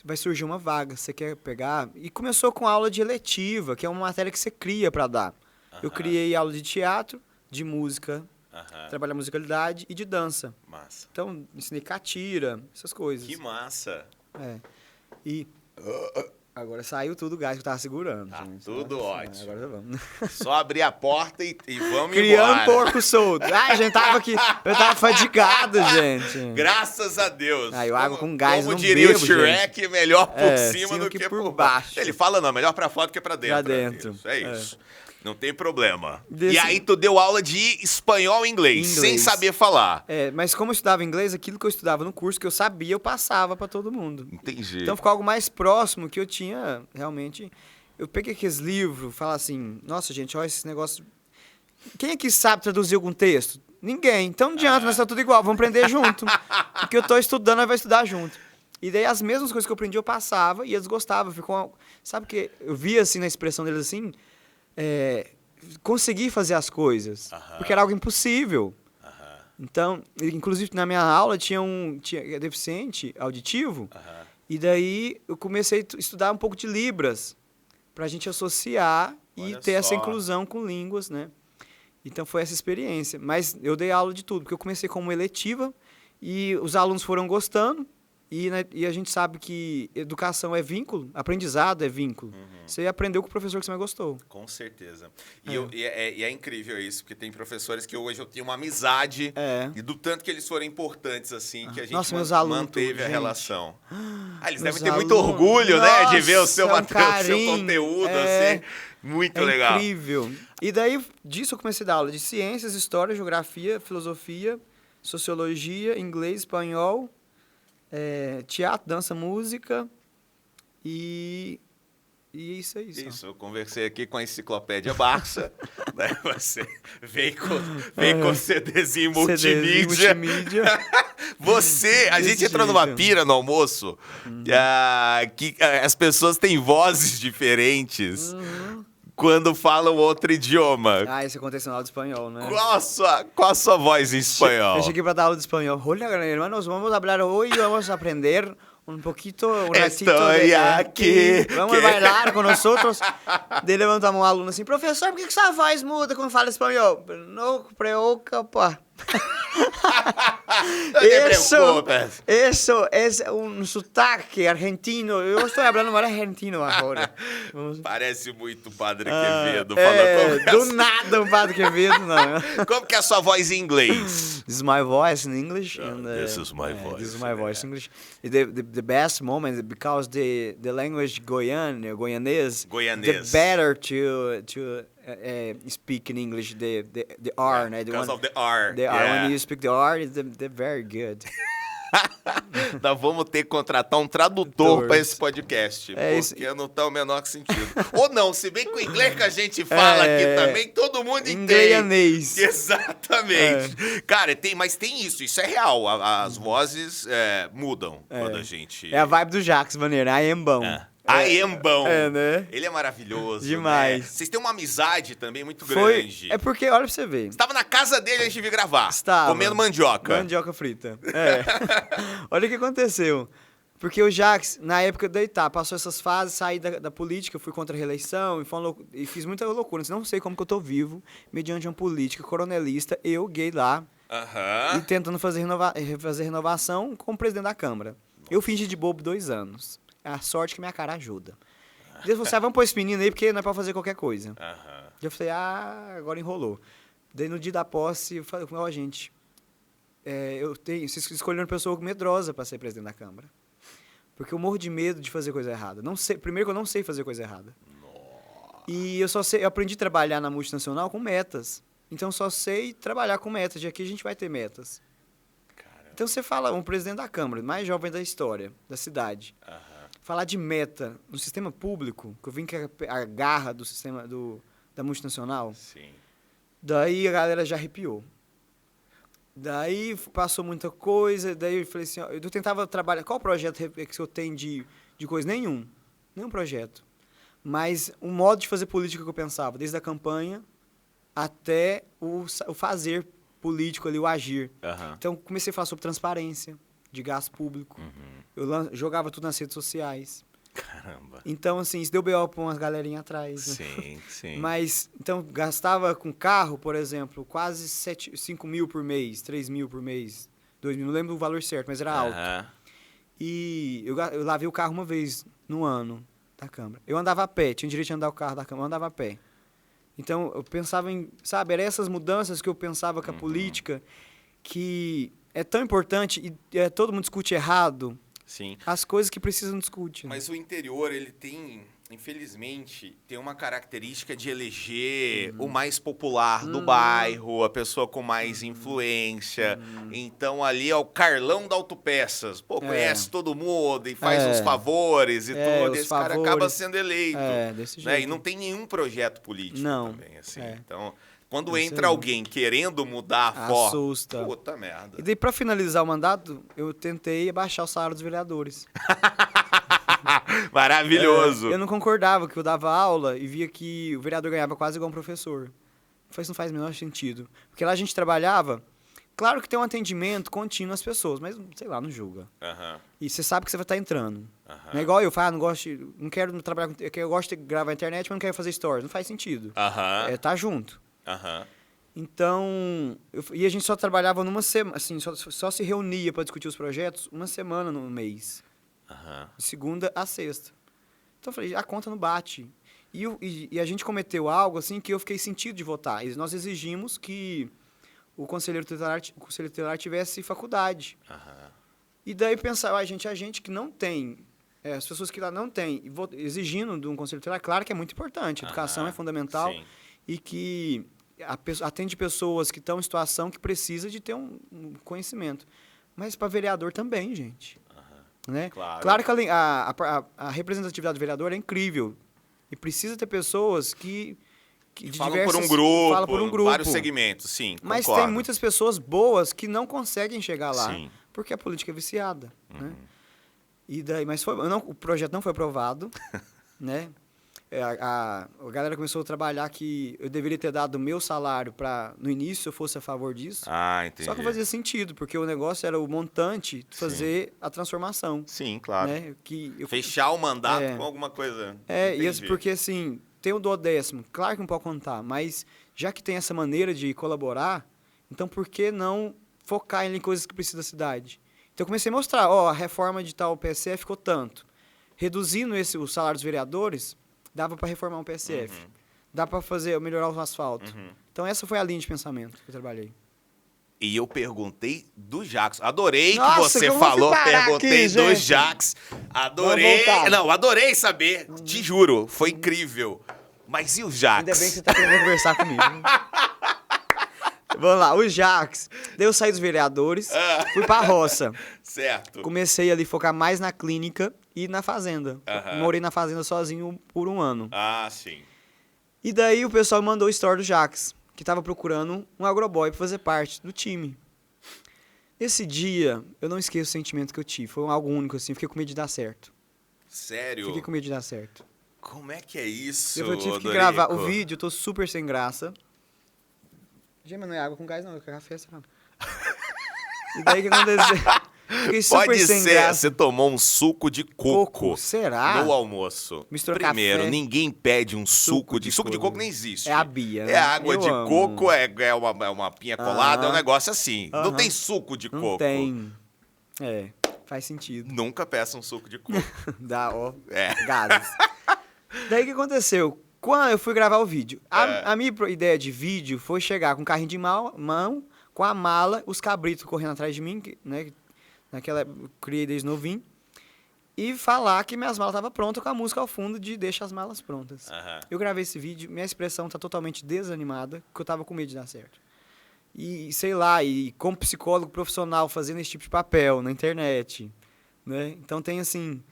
vai surgir uma vaga, você quer pegar? E começou com aula de eletiva, que é uma matéria que você cria para dar. Eu criei aula de teatro, de música, trabalhar musicalidade e de dança. Massa. Então, ensinei catira, essas coisas. Que massa. E agora saiu tudo o gás que eu tava segurando. Tá gente. tudo ótimo. Agora vamos. Só abrir a porta e vamos Criando embora. porco solto. Ai, gente, eu tava fadigado, gente. Graças a Deus. Aí, o água com gás como não diria bebo, o Shrek, melhor por cima do que por baixo. Ele fala, não, melhor pra fora do que pra dentro. Pra dentro. Isso, é isso. Não tem problema. Desse... E aí tu deu aula de espanhol e inglês, sem saber falar. Mas como eu estudava inglês, aquilo que eu estudava no curso que eu sabia, eu passava pra todo mundo. Entendi. Então ficou algo mais próximo que eu tinha, realmente... Eu peguei aqueles livros, falar assim, nossa, gente, olha esse negócio... Quem aqui sabe traduzir algum texto? Ninguém. Então não adianta, nós estamos tudo igual, vamos aprender junto. O que eu estou estudando, nós vamos estudar junto. E daí as mesmas coisas que eu aprendi, eu passava e eles gostavam. Sabe o que eu via assim na expressão deles assim... conseguir fazer as coisas, porque era algo impossível. Então, inclusive na minha aula tinha deficiente auditivo, e daí eu comecei a estudar um pouco de Libras, pra gente associar e ter essa inclusão com línguas, né? Então foi essa experiência. Mas eu dei aula de tudo, porque eu comecei como eletiva, e os alunos foram gostando, e a gente sabe que educação é vínculo, aprendizado é vínculo. Você aprendeu com o professor que você mais gostou. Com certeza. E é incrível isso, porque tem professores que hoje eu tenho uma amizade, e do tanto que eles foram importantes, assim, que a gente manteve a relação. Eles devem ter muito orgulho, né, de ver o seu material, o seu conteúdo, assim. Muito legal. Incrível. E daí, disso eu comecei a dar aula de ciências, história, geografia, filosofia, sociologia, inglês, espanhol... teatro, dança, música e isso aí. Isso, eu conversei aqui com a Enciclopédia Barça, né? Você vem com CDzinho multimídia. A gente entrou numa pira no almoço que as pessoas têm vozes diferentes quando falam outro idioma. Isso aconteceu na aula de espanhol, né? Qual a sua voz em espanhol? Eu cheguei para dar aula de espanhol. Hola, hermanos, vamos hablar hoy, vamos a aprender un poquito, un ratito Estoy aqui. Vamos bailar com nós outros. Daí levantamos um aluno assim, professor, por que sua voz muda quando fala espanhol? Não preocupa. Não te preocupes. Eso es un sotaque argentino. Eu estou falando mal argentino agora. Parece muito Padre Quevedo. Falando Do nada um Padre Quevedo, não. como que é a sua voz em inglês? This is my voice in English. And, this is my voice. This is my voice in English. The best moment, because the language Goianese, the better to speak in English, the R, né? Because of the R. The R. When you speak the R, they're very good. Nós vamos ter que contratar um tradutor para esse podcast, porque não tá o menor sentido. Ou não, se bem que o inglês que a gente fala aqui também, todo mundo entende. Inglês. Exatamente. Cara, mas tem isso é real. As vozes mudam quando a gente... É a vibe do Jacques Vaneira, I am bom. I am bom. É, né? Ele é maravilhoso. Demais. Né? Vocês têm uma amizade também muito grande. É porque, olha pra você ver. Você tava na casa dele antes de vir gravar. Estava. Comendo mandioca. Mandioca frita. Olha o que aconteceu. Porque o Jacques, na época passou essas fases, saí da política, fui contra a reeleição e fiz muita loucura. Não sei como que eu tô vivo, mediante uma política coronelista, eu, gay lá, e tentando fazer renovação como presidente da Câmara. Nossa. Eu fingi de bobo 2 anos. A sorte que minha cara ajuda. Deus falou assim, vamos pôr esse menino aí, porque não é pra fazer qualquer coisa. Eu falei, agora enrolou. Daí no dia da posse, eu falei, gente, vocês escolheram uma pessoa medrosa pra ser presidente da Câmara. Porque eu morro de medo de fazer coisa errada. Primeiro que eu não sei fazer coisa errada. Nossa. E eu aprendi a trabalhar na multinacional com metas. Então eu só sei trabalhar com metas. De aqui a gente vai ter metas. Caramba. Então você fala, um presidente da Câmara, mais jovem da história, da cidade. Falar de meta no sistema público, que eu vim com a garra do sistema da multinacional. Sim. Daí a galera já arrepiou. Daí passou muita coisa, daí eu falei assim, eu tentava trabalhar, qual projeto que eu tenho de coisa? Nenhum projeto. Mas o modo de fazer política que eu pensava, desde a campanha até o fazer político ali, o agir. Então comecei a falar sobre transparência de gasto público. Eu jogava tudo nas redes sociais. Caramba. Então, assim, isso deu B.O. pra umas galerinhas atrás. Sim, sim. Mas, então, gastava com carro, por exemplo, quase 5 mil por mês, 3 mil por mês, 2 mil, não lembro o valor certo, mas era alto. E eu lavei o carro uma vez no ano da Câmara. Eu andava a pé, tinha direito de andar o carro da Câmara, eu andava a pé. Então, eu pensava em, sabe, eram essas mudanças que eu pensava com a política, que é tão importante e todo mundo discute errado. Sim. As coisas que precisam discutir. Mas o interior, ele tem, infelizmente, tem uma característica de eleger o mais popular do bairro, a pessoa com mais influência. Então, ali é o Carlão da Autopeças. Pô, conhece todo mundo e faz uns favores e tudo. E esse cara acaba sendo eleito. Desse né? jeito. E não tem nenhum projeto político também, assim. Então... Quando Isso entra aí. alguém querendo mudar a forma... Assusta. Puta merda. E daí, pra finalizar o mandato, eu tentei abaixar o salário dos vereadores. Maravilhoso. Eu não concordava, que eu dava aula e via que o vereador ganhava quase igual um professor. Isso não faz o menor sentido. Porque lá a gente trabalhava... Claro que tem um atendimento contínuo às pessoas, mas, sei lá, não julga. E você sabe que você vai estar entrando. Não é igual eu falo, não quero trabalhar com... Eu gosto de gravar a internet, mas não quero fazer stories. Não faz sentido. Tá junto. Então, e a gente só trabalhava numa semana, assim, só se reunia para discutir os projetos uma semana no mês. De segunda a sexta. Então eu falei, a conta não bate. E a gente cometeu algo assim que eu fiquei sentido de votar. E nós exigimos que o conselheiro tutelar tivesse faculdade. E daí pensar, a gente que não tem, as pessoas que lá não têm, exigindo de um conselheiro tutelar, claro que é muito importante. Educação é fundamental. Sim. E que atende pessoas que estão em situação que precisa de ter um conhecimento. Mas para vereador também, gente. Né? Claro que a representatividade do vereador é incrível. E precisa ter pessoas que falam por um grupo, vários segmentos, sim. Mas concordo. tem muitas pessoas boas que não conseguem chegar lá. Sim. Porque a política é viciada. Né? E daí, mas o projeto não foi aprovado, né? A galera começou a trabalhar que eu deveria ter dado o meu salário para no início eu fosse a favor disso. Entendi. Só que não fazia sentido, porque o negócio era o montante de fazer a transformação. Sim, claro. Né? Fechar o mandato com alguma coisa. Porque assim, tem o 10º, claro que não pode contar, mas já que tem essa maneira de colaborar, Então, por que não focar em coisas que precisam da cidade? Então, eu comecei a mostrar, a reforma de tal PSF ficou tanto. Reduzindo o salário dos vereadores, dava para reformar um PSF. Dá para melhorar o asfalto. Então, essa foi a linha de pensamento que eu trabalhei. E eu perguntei do Jax. Adorei que Nossa, você que eu vou falou. parar Perguntei aqui, do gente. Jax. Adorei. Vamos voltar. Não, adorei saber. Te juro, foi incrível. Mas e o Jax? Ainda bem que você tá querendo conversar comigo. Vamos lá, o Jax. Daí eu saí dos vereadores, fui pra roça. Certo. Comecei ali a focar mais na clínica e na fazenda. Morei na fazenda sozinho por 1 ano. Ah, sim. E daí o pessoal me mandou o story do Jax, que tava procurando um agroboy pra fazer parte do time. Esse dia, eu não esqueço o sentimento que eu tive. Foi algo único, assim. Fiquei com medo de dar certo. Sério? Fiquei com medo de dar certo. Como é que é isso, Eu tive que Dorico? gravar o vídeo, eu tô super sem graça. Gente, mas não é água com gás, não. É café, sabe? E daí o que aconteceu? Fiquei super Pode sem ser, graça. você tomou um suco de coco. Será? No almoço. Misturou Primeiro, café. ninguém pede um suco de... Suco de coco. coco nem existe. É a Bia, né? É água Eu de amo. coco, é uma pinha colada, é um negócio assim. Não Aham. tem suco de Não coco. tem. É, faz sentido. Nunca peça um suco de coco. Dá, É. gases. Daí o que aconteceu? Quando eu fui gravar o vídeo, a minha ideia de vídeo foi chegar com o carrinho de mão, com a mala, os cabritos correndo atrás de mim, né? Naquela época eu criei desde novinho, e falar que minhas malas estavam prontas com a música ao fundo de Deixa as Malas Prontas. Eu gravei esse vídeo, minha expressão tá totalmente desanimada, porque eu tava com medo de dar certo. E sei lá, e como psicólogo profissional fazendo esse tipo de papel na internet, né? Então tem assim,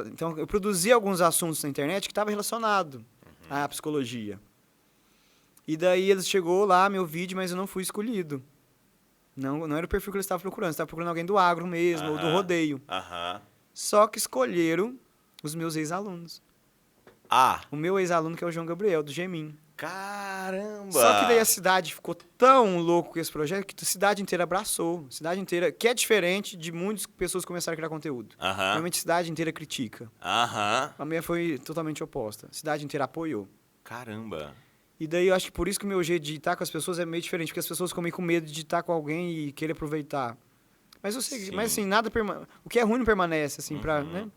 então eu produzi alguns assuntos na internet que estavam relacionados à psicologia. E daí eles chegou lá meu vídeo, mas eu não fui escolhido. Não era o perfil que eles estavam procurando, eles estavam procurando alguém do agro mesmo, ou do rodeio. Só que escolheram os meus ex-alunos. O meu ex-aluno que é o João Gabriel, do Gemin. Caramba! Só que daí a cidade ficou tão louco com esse projeto que a cidade inteira abraçou. A cidade inteira, que é diferente de muitas pessoas que começaram a criar conteúdo. Normalmente a cidade inteira critica. A minha foi totalmente oposta. A cidade inteira apoiou. Caramba! E daí eu acho que por isso que o meu jeito de estar com as pessoas é meio diferente, porque as pessoas ficam meio com medo de estar com alguém e querer aproveitar. Mas eu sei, mas assim, o que é ruim não permanece, assim, né?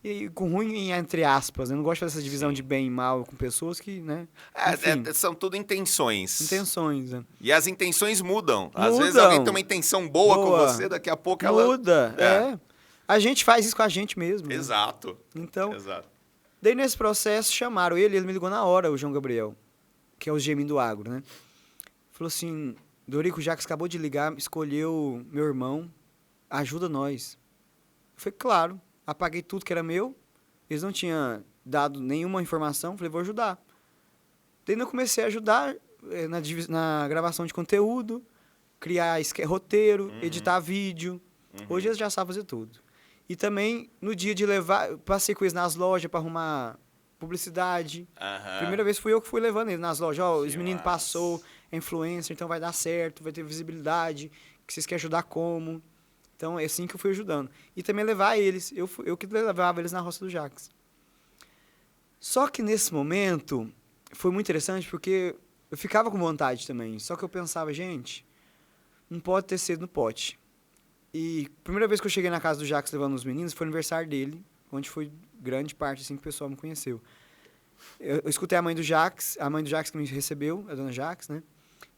E com ruim entre aspas, eu não gosto dessa divisão de bem e mal com pessoas que, né? São tudo intenções. Intenções, né? E as intenções mudam. Às vezes alguém tem uma intenção boa com você, daqui a pouco ela... Muda, A gente faz isso com a gente mesmo. Né? Exato. Então, Exato. daí nesse processo chamaram ele me ligou na hora, o João Gabriel, que é o Gemin do Agro, né? Falou assim, Dorico, o Jax acabou de ligar, escolheu meu irmão, ajuda nós. Eu falei, claro, apaguei tudo que era meu, eles não tinham dado nenhuma informação, falei, vou ajudar. Daí eu comecei a ajudar na gravação de conteúdo, criar roteiro, editar vídeo. Hoje eles já sabem fazer tudo. E também, no dia de levar, passei com eles nas lojas para arrumar publicidade. Primeira vez fui eu que fui levando eles nas lojas. Os meninos passou, é influencer, então vai dar certo, vai ter visibilidade, que vocês querem ajudar como. Então, é assim que eu fui ajudando. E também levar eles. Eu que levava eles na roça do Jax. Só que nesse momento, foi muito interessante porque eu ficava com vontade também. Só que eu pensava, gente, não pode ter cedo no pote. E a primeira vez que eu cheguei na casa do Jax levando os meninos, foi o aniversário dele, onde foi grande parte assim que o pessoal me conheceu. Eu escutei a mãe do Jax que me recebeu, a dona Jax, né?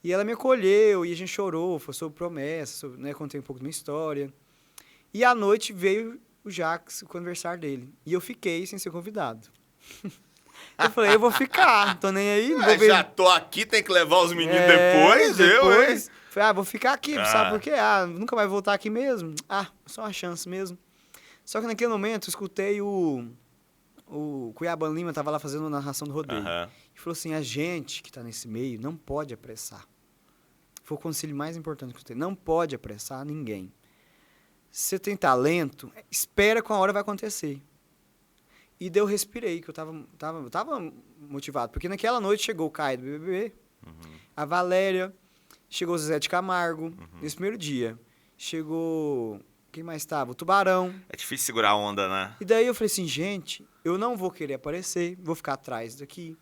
E ela me acolheu, e a gente chorou, foi sobre promessa, né? Contei um pouco da minha história. E à noite veio o Jax, o aniversário dele. E eu fiquei sem ser convidado. Eu falei, eu vou ficar, não tô nem aí. Vou ver. Já tô aqui, tem que levar os meninos depois. Falei, vou ficar aqui, sabe por quê? Nunca vai voltar aqui mesmo. Só uma chance mesmo. Só que naquele momento eu escutei o Cuiabano Lima, tava lá fazendo a narração do rodeio. E falou assim, a gente que tá nesse meio não pode apressar. Foi o conselho mais importante que eu tenho. Não pode apressar ninguém. Se você tem talento, espera que a hora vai acontecer. E daí eu respirei, que eu tava motivado. Porque naquela noite chegou o Caio do BBB, a Valéria, chegou o Zezé de Camargo, nesse primeiro dia. Chegou... Quem mais estava? O Tubarão. É difícil segurar a onda, né? E daí eu falei assim, gente, eu não vou querer aparecer, vou ficar atrás daqui.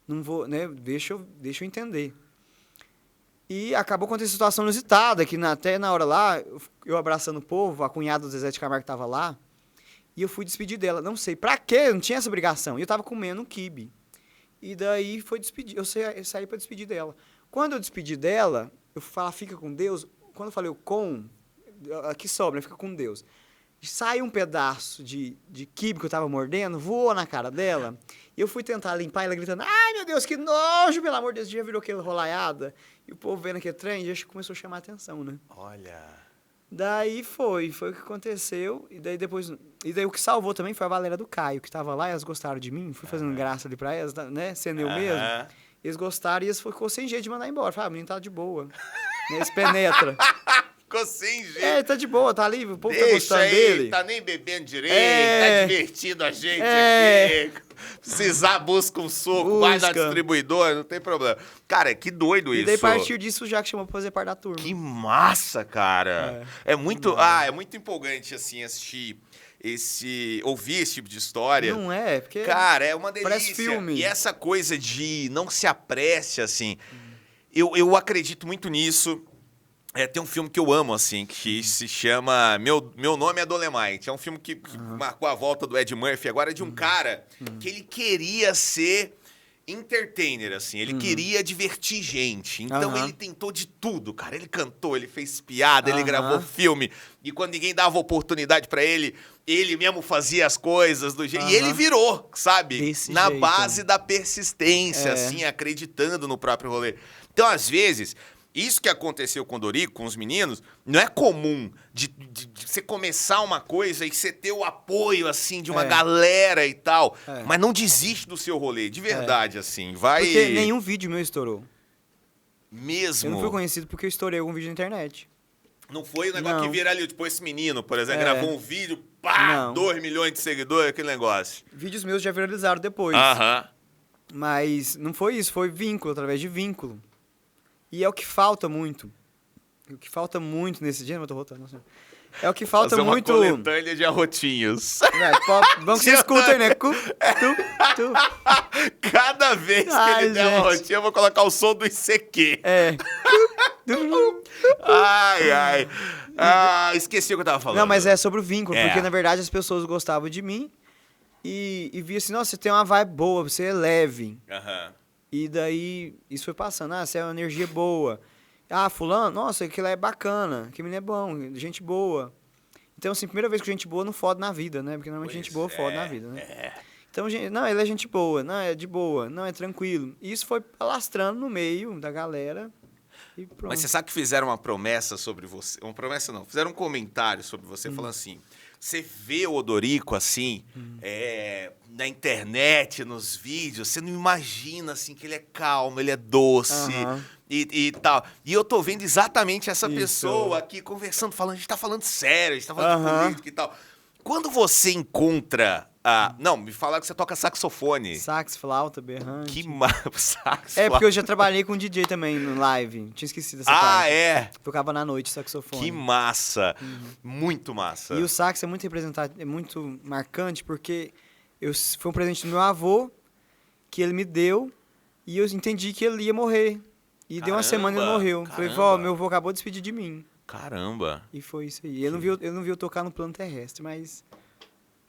Não vou, né? Deixa eu entender. E acabou acontecendo situação inusitada, que até na hora lá, eu abraçando o povo, a cunhada do Zezé de Camargo tava lá, e eu fui despedir dela. Não sei pra quê, não tinha essa obrigação. E eu tava comendo um quibe. E daí foi despedir, eu saí pra despedir dela. Quando eu despedi dela, eu falo, fica com Deus. Quando eu falei o com, aqui sobra, fica com Deus. Saiu um pedaço de quibe que eu tava mordendo, voou na cara dela. E eu fui tentar limpar ela gritando, ai meu Deus, que nojo, pelo amor de Deus. Já virou aquela rolaiada. E o povo vendo aquele trem, já começou a chamar a atenção, né? Olha. Daí foi o que aconteceu. E daí depois. E daí o que salvou também foi a Valéria do Caio, que tava lá e elas gostaram de mim. Fui fazendo graça ali pra elas, né? Sendo eu mesmo. Eles gostaram e eles ficou sem jeito de mandar embora. Falaram, o menino tá de boa. Eles penetra. Ficou sem jeito. É, tá de boa, tá ali, o povo tá Deixa gostando aí, dele. tá nem bebendo direito, É. tá divertindo a gente É. aqui. Precisar, busca um soco, vai na Busca. distribuidora, não tem problema. Cara, que doido E isso. daí partiu disso já que chamou pra fazer parte da turma. Que massa, cara. É muito empolgante, assim, ouvir esse tipo de história. Não é, porque Cara, é uma delícia. parece filme. E essa coisa de não se apresse, assim, eu acredito muito nisso. Tem um filme que eu amo, assim, que se chama Meu Nome é Dolemite. É um filme que marcou a volta do Ed Murphy agora, de um cara que ele queria ser entertainer, assim. Ele queria divertir gente. Então ele tentou de tudo, cara. Ele cantou, ele fez piada, ele gravou filme. E quando ninguém dava oportunidade pra ele, ele mesmo fazia as coisas do jeito. E ele virou, sabe? Desse Na jeito. base da persistência, assim, acreditando no próprio rolê. Então, às vezes, isso que aconteceu com o Dorico, com os meninos, não é comum de você começar uma coisa e você ter o apoio, assim, de uma galera e tal. Mas não desiste do seu rolê, de verdade, assim. Vai... Porque nenhum vídeo meu estourou. Mesmo. Eu não fui conhecido porque eu estourei algum vídeo na internet. Não foi o negócio Não. que viralizou. Tipo, esse menino, por exemplo, gravou um vídeo, pá, Não. 2 milhões de seguidores, aquele negócio. Vídeos meus já viralizaram depois. Mas não foi isso, foi vínculo, através de vínculo. E é o que falta muito. O que falta muito nesse dia... Não, eu tô rotando. Nossa. É o que falta Fazer uma muito... coletânea de arrotinhos. Vamos que vocês escutem, né? Tu. Cada vez que Ai, ele der uma gente. rotinha, eu vou colocar o som do ICQ. É. Ai. Esqueci o que eu tava falando. Não, mas é sobre o vínculo, É. porque na verdade as pessoas gostavam de mim e via assim, nossa, você tem uma vibe boa, você é leve. E daí isso foi passando, você é uma energia boa. Fulano, nossa, aquilo é bacana, aquele menino é bom, gente boa. Então, assim, primeira vez que gente boa não fode na vida, né? Porque normalmente gente boa fode na vida, né? Então, não, ele é gente boa, não, é de boa, não, é tranquilo. E isso foi alastrando no meio da galera e pronto. Mas você sabe que fizeram uma promessa sobre você? Uma promessa não, fizeram um comentário sobre você, falando assim, você vê o Odorico, assim, na internet, nos vídeos, você não imagina, assim, que ele é calmo, ele é doce e tal. E eu tô vendo exatamente essa pessoa aqui conversando, falando, a gente tá falando sério, a gente tá falando de política e tal. Quando você encontra... não, me falaram que você toca saxofone. Sax, flauta, berrante. Que sax, É, porque flauta. eu já trabalhei com DJ também no live. Tinha esquecido essa parte. Tocava na noite saxofone. Que massa. Muito massa. E o sax é muito representativo, é muito marcante, porque foi um presente do meu avô, que ele me deu, e eu entendi que ele ia morrer. E deu uma semana e ele morreu. Falei, vó, meu avô acabou de despedir de mim. Caramba. E foi isso aí. Ele não viu eu tocar no plano terrestre, mas...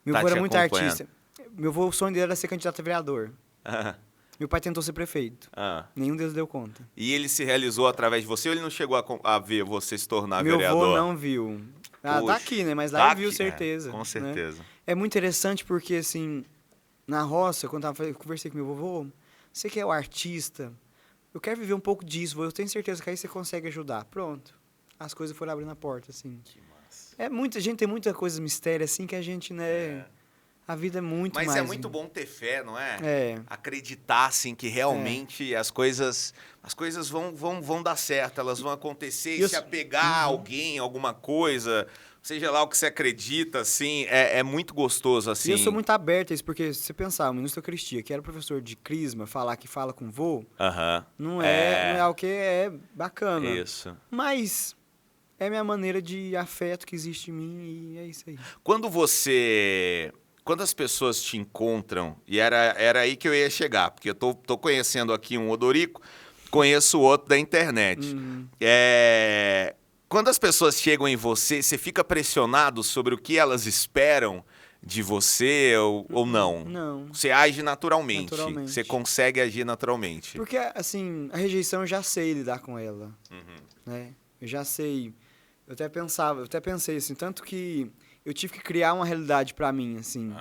Meu Tá avô era te muito acompanhando. artista. Meu avô, o sonho dele era ser candidato a vereador. Meu pai tentou ser prefeito. Nenhum deles deu conta. E ele se realizou através de você ou ele não chegou a ver você se tornar Meu vereador? avô não viu. Tá Poxa, aqui, né? Mas tá lá ele viu, aqui, certeza. com né? certeza. É muito interessante porque, assim, na roça, quando eu conversei com meu vovô, você que é o artista, eu quero viver um pouco disso, eu tenho certeza que aí você consegue ajudar. Pronto. As coisas foram abrindo a porta, assim. Que massa. A gente tem muita coisa mistério, assim, que a gente, né... A vida é muito Mas mais... é muito bom ter fé, não é? É. Acreditar, assim, que realmente as coisas vão dar certo, elas vão acontecer. E se apegar a alguém, alguma coisa, seja lá o que você acredita, assim, é muito gostoso, assim. E eu sou muito aberto a isso, porque se você pensar, o ministro Eucaristia, que era professor de crisma, falar que fala com vô, não é algo que é bacana. Isso. Mas é a minha maneira de afeto que existe em mim e é isso aí. Quando as pessoas te encontram, e era aí que eu ia chegar, porque eu tô conhecendo aqui um Odorico Conheço outro da internet. Quando as pessoas chegam em você, você fica pressionado sobre o que elas esperam de você ou não? Não. Você age naturalmente. Naturalmente. Você consegue agir naturalmente. Porque, assim, a rejeição eu já sei lidar com ela, né? Eu já sei. Eu até pensei assim, tanto que eu tive que criar uma realidade pra mim, assim.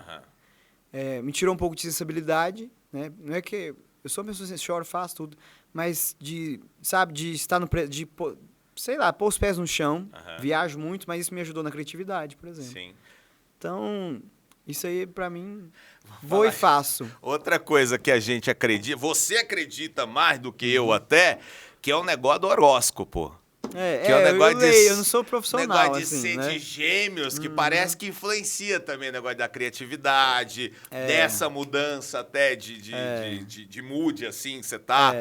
Me tirou um pouco de sensibilidade, né? Não é que eu sou uma pessoa que choro, faço tudo, mas de estar sei lá, pôr os pés no chão, viajo muito, mas isso me ajudou na criatividade, por exemplo. Sim. Então, isso aí pra mim, vou e faço. Outra coisa que a gente acredita, você acredita mais do que eu até, que é o negócio do horóscopo. Que é o negócio eu não sou profissional, negócio de assim, ser né? de gêmeos, que parece que influencia também o negócio da criatividade, dessa mudança até de mood, assim, que você tá...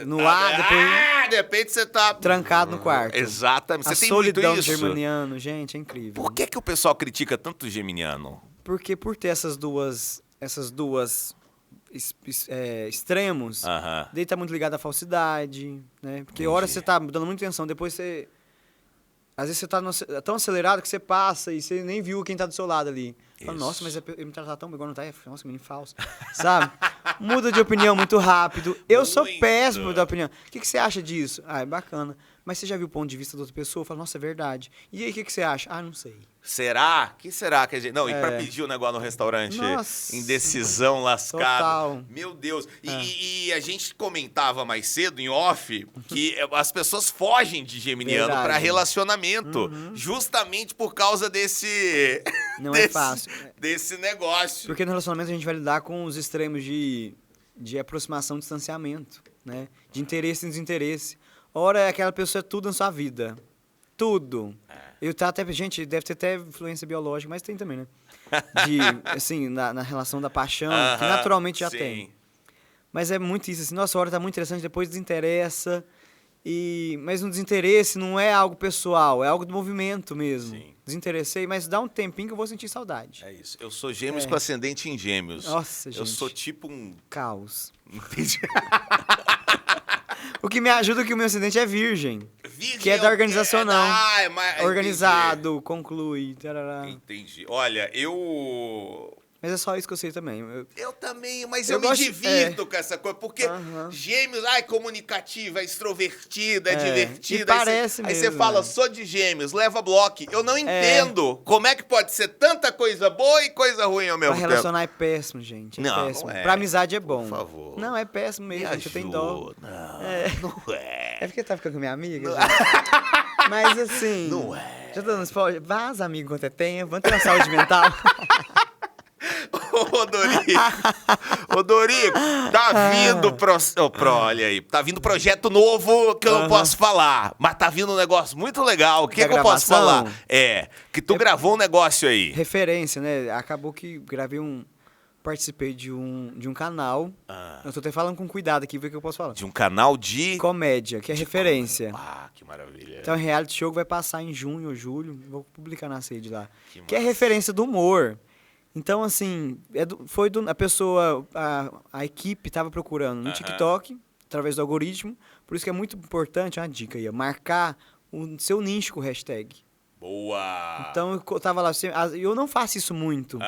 No ar, depois... de repente você tá... Trancado no quarto. Exatamente. A Você tem muito solidão do isso. germaniano, gente, é incrível. Por que o pessoal critica tanto o geminiano? Porque por ter essas duas extremos, daí tá muito ligado à falsidade, né? Porque hora você tá dando muita atenção, depois você... Às vezes você tá tão acelerado que você passa e você nem viu quem tá do seu lado ali. Fala, nossa, mas ele me trata tão bem, igual não tá. Nossa, menino falso. Sabe? Muda de opinião muito rápido. Eu sou péssimo da opinião. O que você acha disso? É bacana. Mas você já viu o ponto de vista da outra pessoa? Fala, nossa, é verdade. E aí, o que você acha? Não sei. Será? Que será que a gente... Não, e pra pedir o negócio no restaurante? Nossa. Indecisão lascada. Total. Meu Deus. E a gente comentava mais cedo, em off, que as pessoas fogem de geminiano pra relacionamento. Justamente por causa desse... Não é fácil. Desse negócio. Porque no relacionamento a gente vai lidar com os extremos de aproximação, distanciamento, né? De interesse e desinteresse. Ora, aquela pessoa é tudo na sua vida. Tudo. Gente, deve ter até influência biológica, mas tem também, né? Assim, na relação da paixão, que naturalmente já tem. Mas é muito isso, assim, nossa, a hora tá muito interessante, depois desinteressa. Mas no desinteresse não é algo pessoal, é algo do movimento mesmo. Sim. Desinteressei, mas dá um tempinho que eu vou sentir saudade. É isso. Eu sou gêmeos com ascendente em gêmeos. Nossa, gente. Eu sou tipo um... Caos. Entendi. O que me ajuda é que o meu ascendente é virgem. Virgem que é da organizacional. Organizado, entendi. Conclui. Tarará. Entendi. Olha, Mas é só isso que eu sei também. Eu também, mas eu me divirto com essa coisa, porque gêmeos, é comunicativa, é extrovertida, é divertida. E parece aí mesmo. Aí você fala, sou de gêmeos, leva bloco. Eu não entendo como é que pode ser tanta coisa boa e coisa ruim ao mesmo tempo. Pra relacionar é péssimo, gente. É péssimo. Não é. Pra amizade é bom. Por favor. Não, é péssimo mesmo, gente. Eu tenho dó. Não é. É porque tá ficando com minha amiga? Mas assim... Não é. Já tô dando spoiler. Vaza, amigo, quanto é tempo. Vamos ter uma saúde mental. Ô, Dorico, tá vindo olha aí, tá vindo projeto novo que eu não posso falar, mas tá vindo um negócio muito legal. O que eu posso falar? Que tu gravou um negócio aí. Referência, né? Acabou que gravei participei de um canal. Eu tô até falando com cuidado aqui, ver o que eu posso falar. De um canal de... comédia, que é referência. Que maravilha. Então, reality show que vai passar em junho ou julho. Vou publicar na rede lá. Que é referência do humor. Então, assim, a pessoa, a equipe estava procurando no TikTok, através do algoritmo. Por isso que é muito importante, uma dica aí, marcar o seu nicho com o hashtag. Boa! Então, eu tava lá, eu não faço isso muito.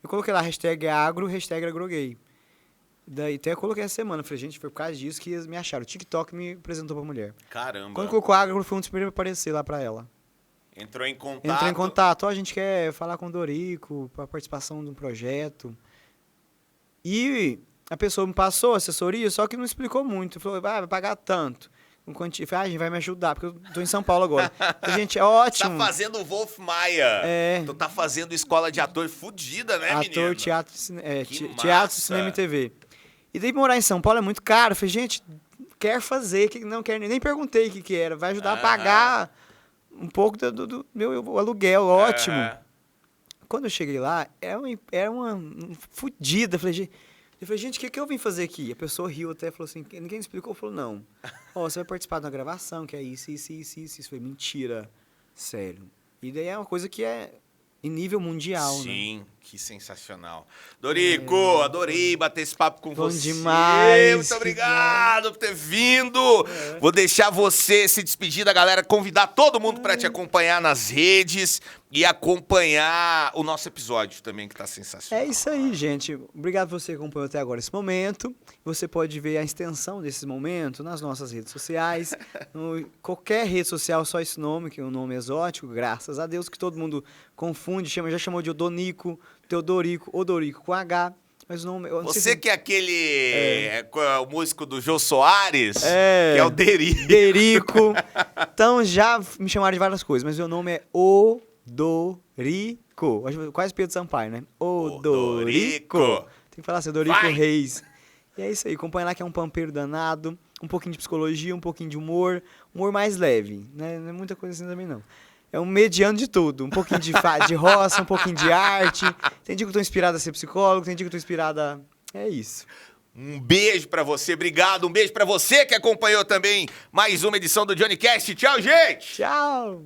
Eu coloquei lá, hashtag agro, hashtag agrogay. Daí até eu coloquei essa semana. Falei, gente, foi por causa disso que eles me acharam. O TikTok me apresentou pra mulher. Caramba! Quando colocou agro, foi um dos primeiros a aparecer lá pra ela. Entrou em contato. Entrei em contato. A gente quer falar com o Dorico para participação de um projeto. E a pessoa me passou a assessoria, só que não explicou muito. Falou, vai pagar tanto. Eu falei, a gente vai me ajudar, porque eu tô em São Paulo agora. Falei, gente, é ótimo. Tá fazendo o Wolf Maia. Tu tá fazendo escola de ator fudida, né, menino? Ator, teatro, cinema e TV. E daí morar em São Paulo é muito caro. Eu falei, gente, quer fazer, não quer, nem perguntei o que era. Vai ajudar a pagar um pouco do meu aluguel, ótimo. Quando eu cheguei lá, era uma fudida. Eu falei, gente, o que eu vim fazer aqui? A pessoa riu até, falou assim, ninguém me explicou, falou, não. Você vai participar de uma gravação, que é isso. Eu falei, mentira, sério. E daí é uma coisa que é em nível mundial, né? Sim. Que sensacional. Dorico, adorei bater esse papo com Bom você. demais, Muito que obrigado por ter vindo. Vou deixar você se despedir da galera, convidar todo mundo para te acompanhar nas redes e acompanhar o nosso episódio também, que tá sensacional. É isso aí, gente. Obrigado por você que acompanhou até agora esse momento. Você pode ver a extensão desse momento nas nossas redes sociais. Qualquer rede social, só esse nome, que é um nome exótico, graças a Deus, que todo mundo confunde, já chamou de Odonico, Teodorico, Odorico com H. Mas o nome, eu não sei Você se- que é aquele o músico do Jô Soares, É. que é o Derico. Derico. Então já me chamaram de várias coisas, mas meu nome é Odorico. Quase Pedro Sampaio, né? Odorico. Odorico. Tem que falar assim, Odorico Vai. Reis. E é isso aí, acompanha lá que é um pampeiro danado, um pouquinho de psicologia, um pouquinho de humor mais leve, né? Não é muita coisa assim também não. É um mediano de tudo, um pouquinho de roça, um pouquinho de arte. Tem dia que eu tô inspirado a ser psicólogo, tem dia que eu tô inspirado a... É isso. Um beijo pra você, obrigado. Um beijo pra você que acompanhou também mais uma edição do Johnny Cast. Tchau, gente! Tchau!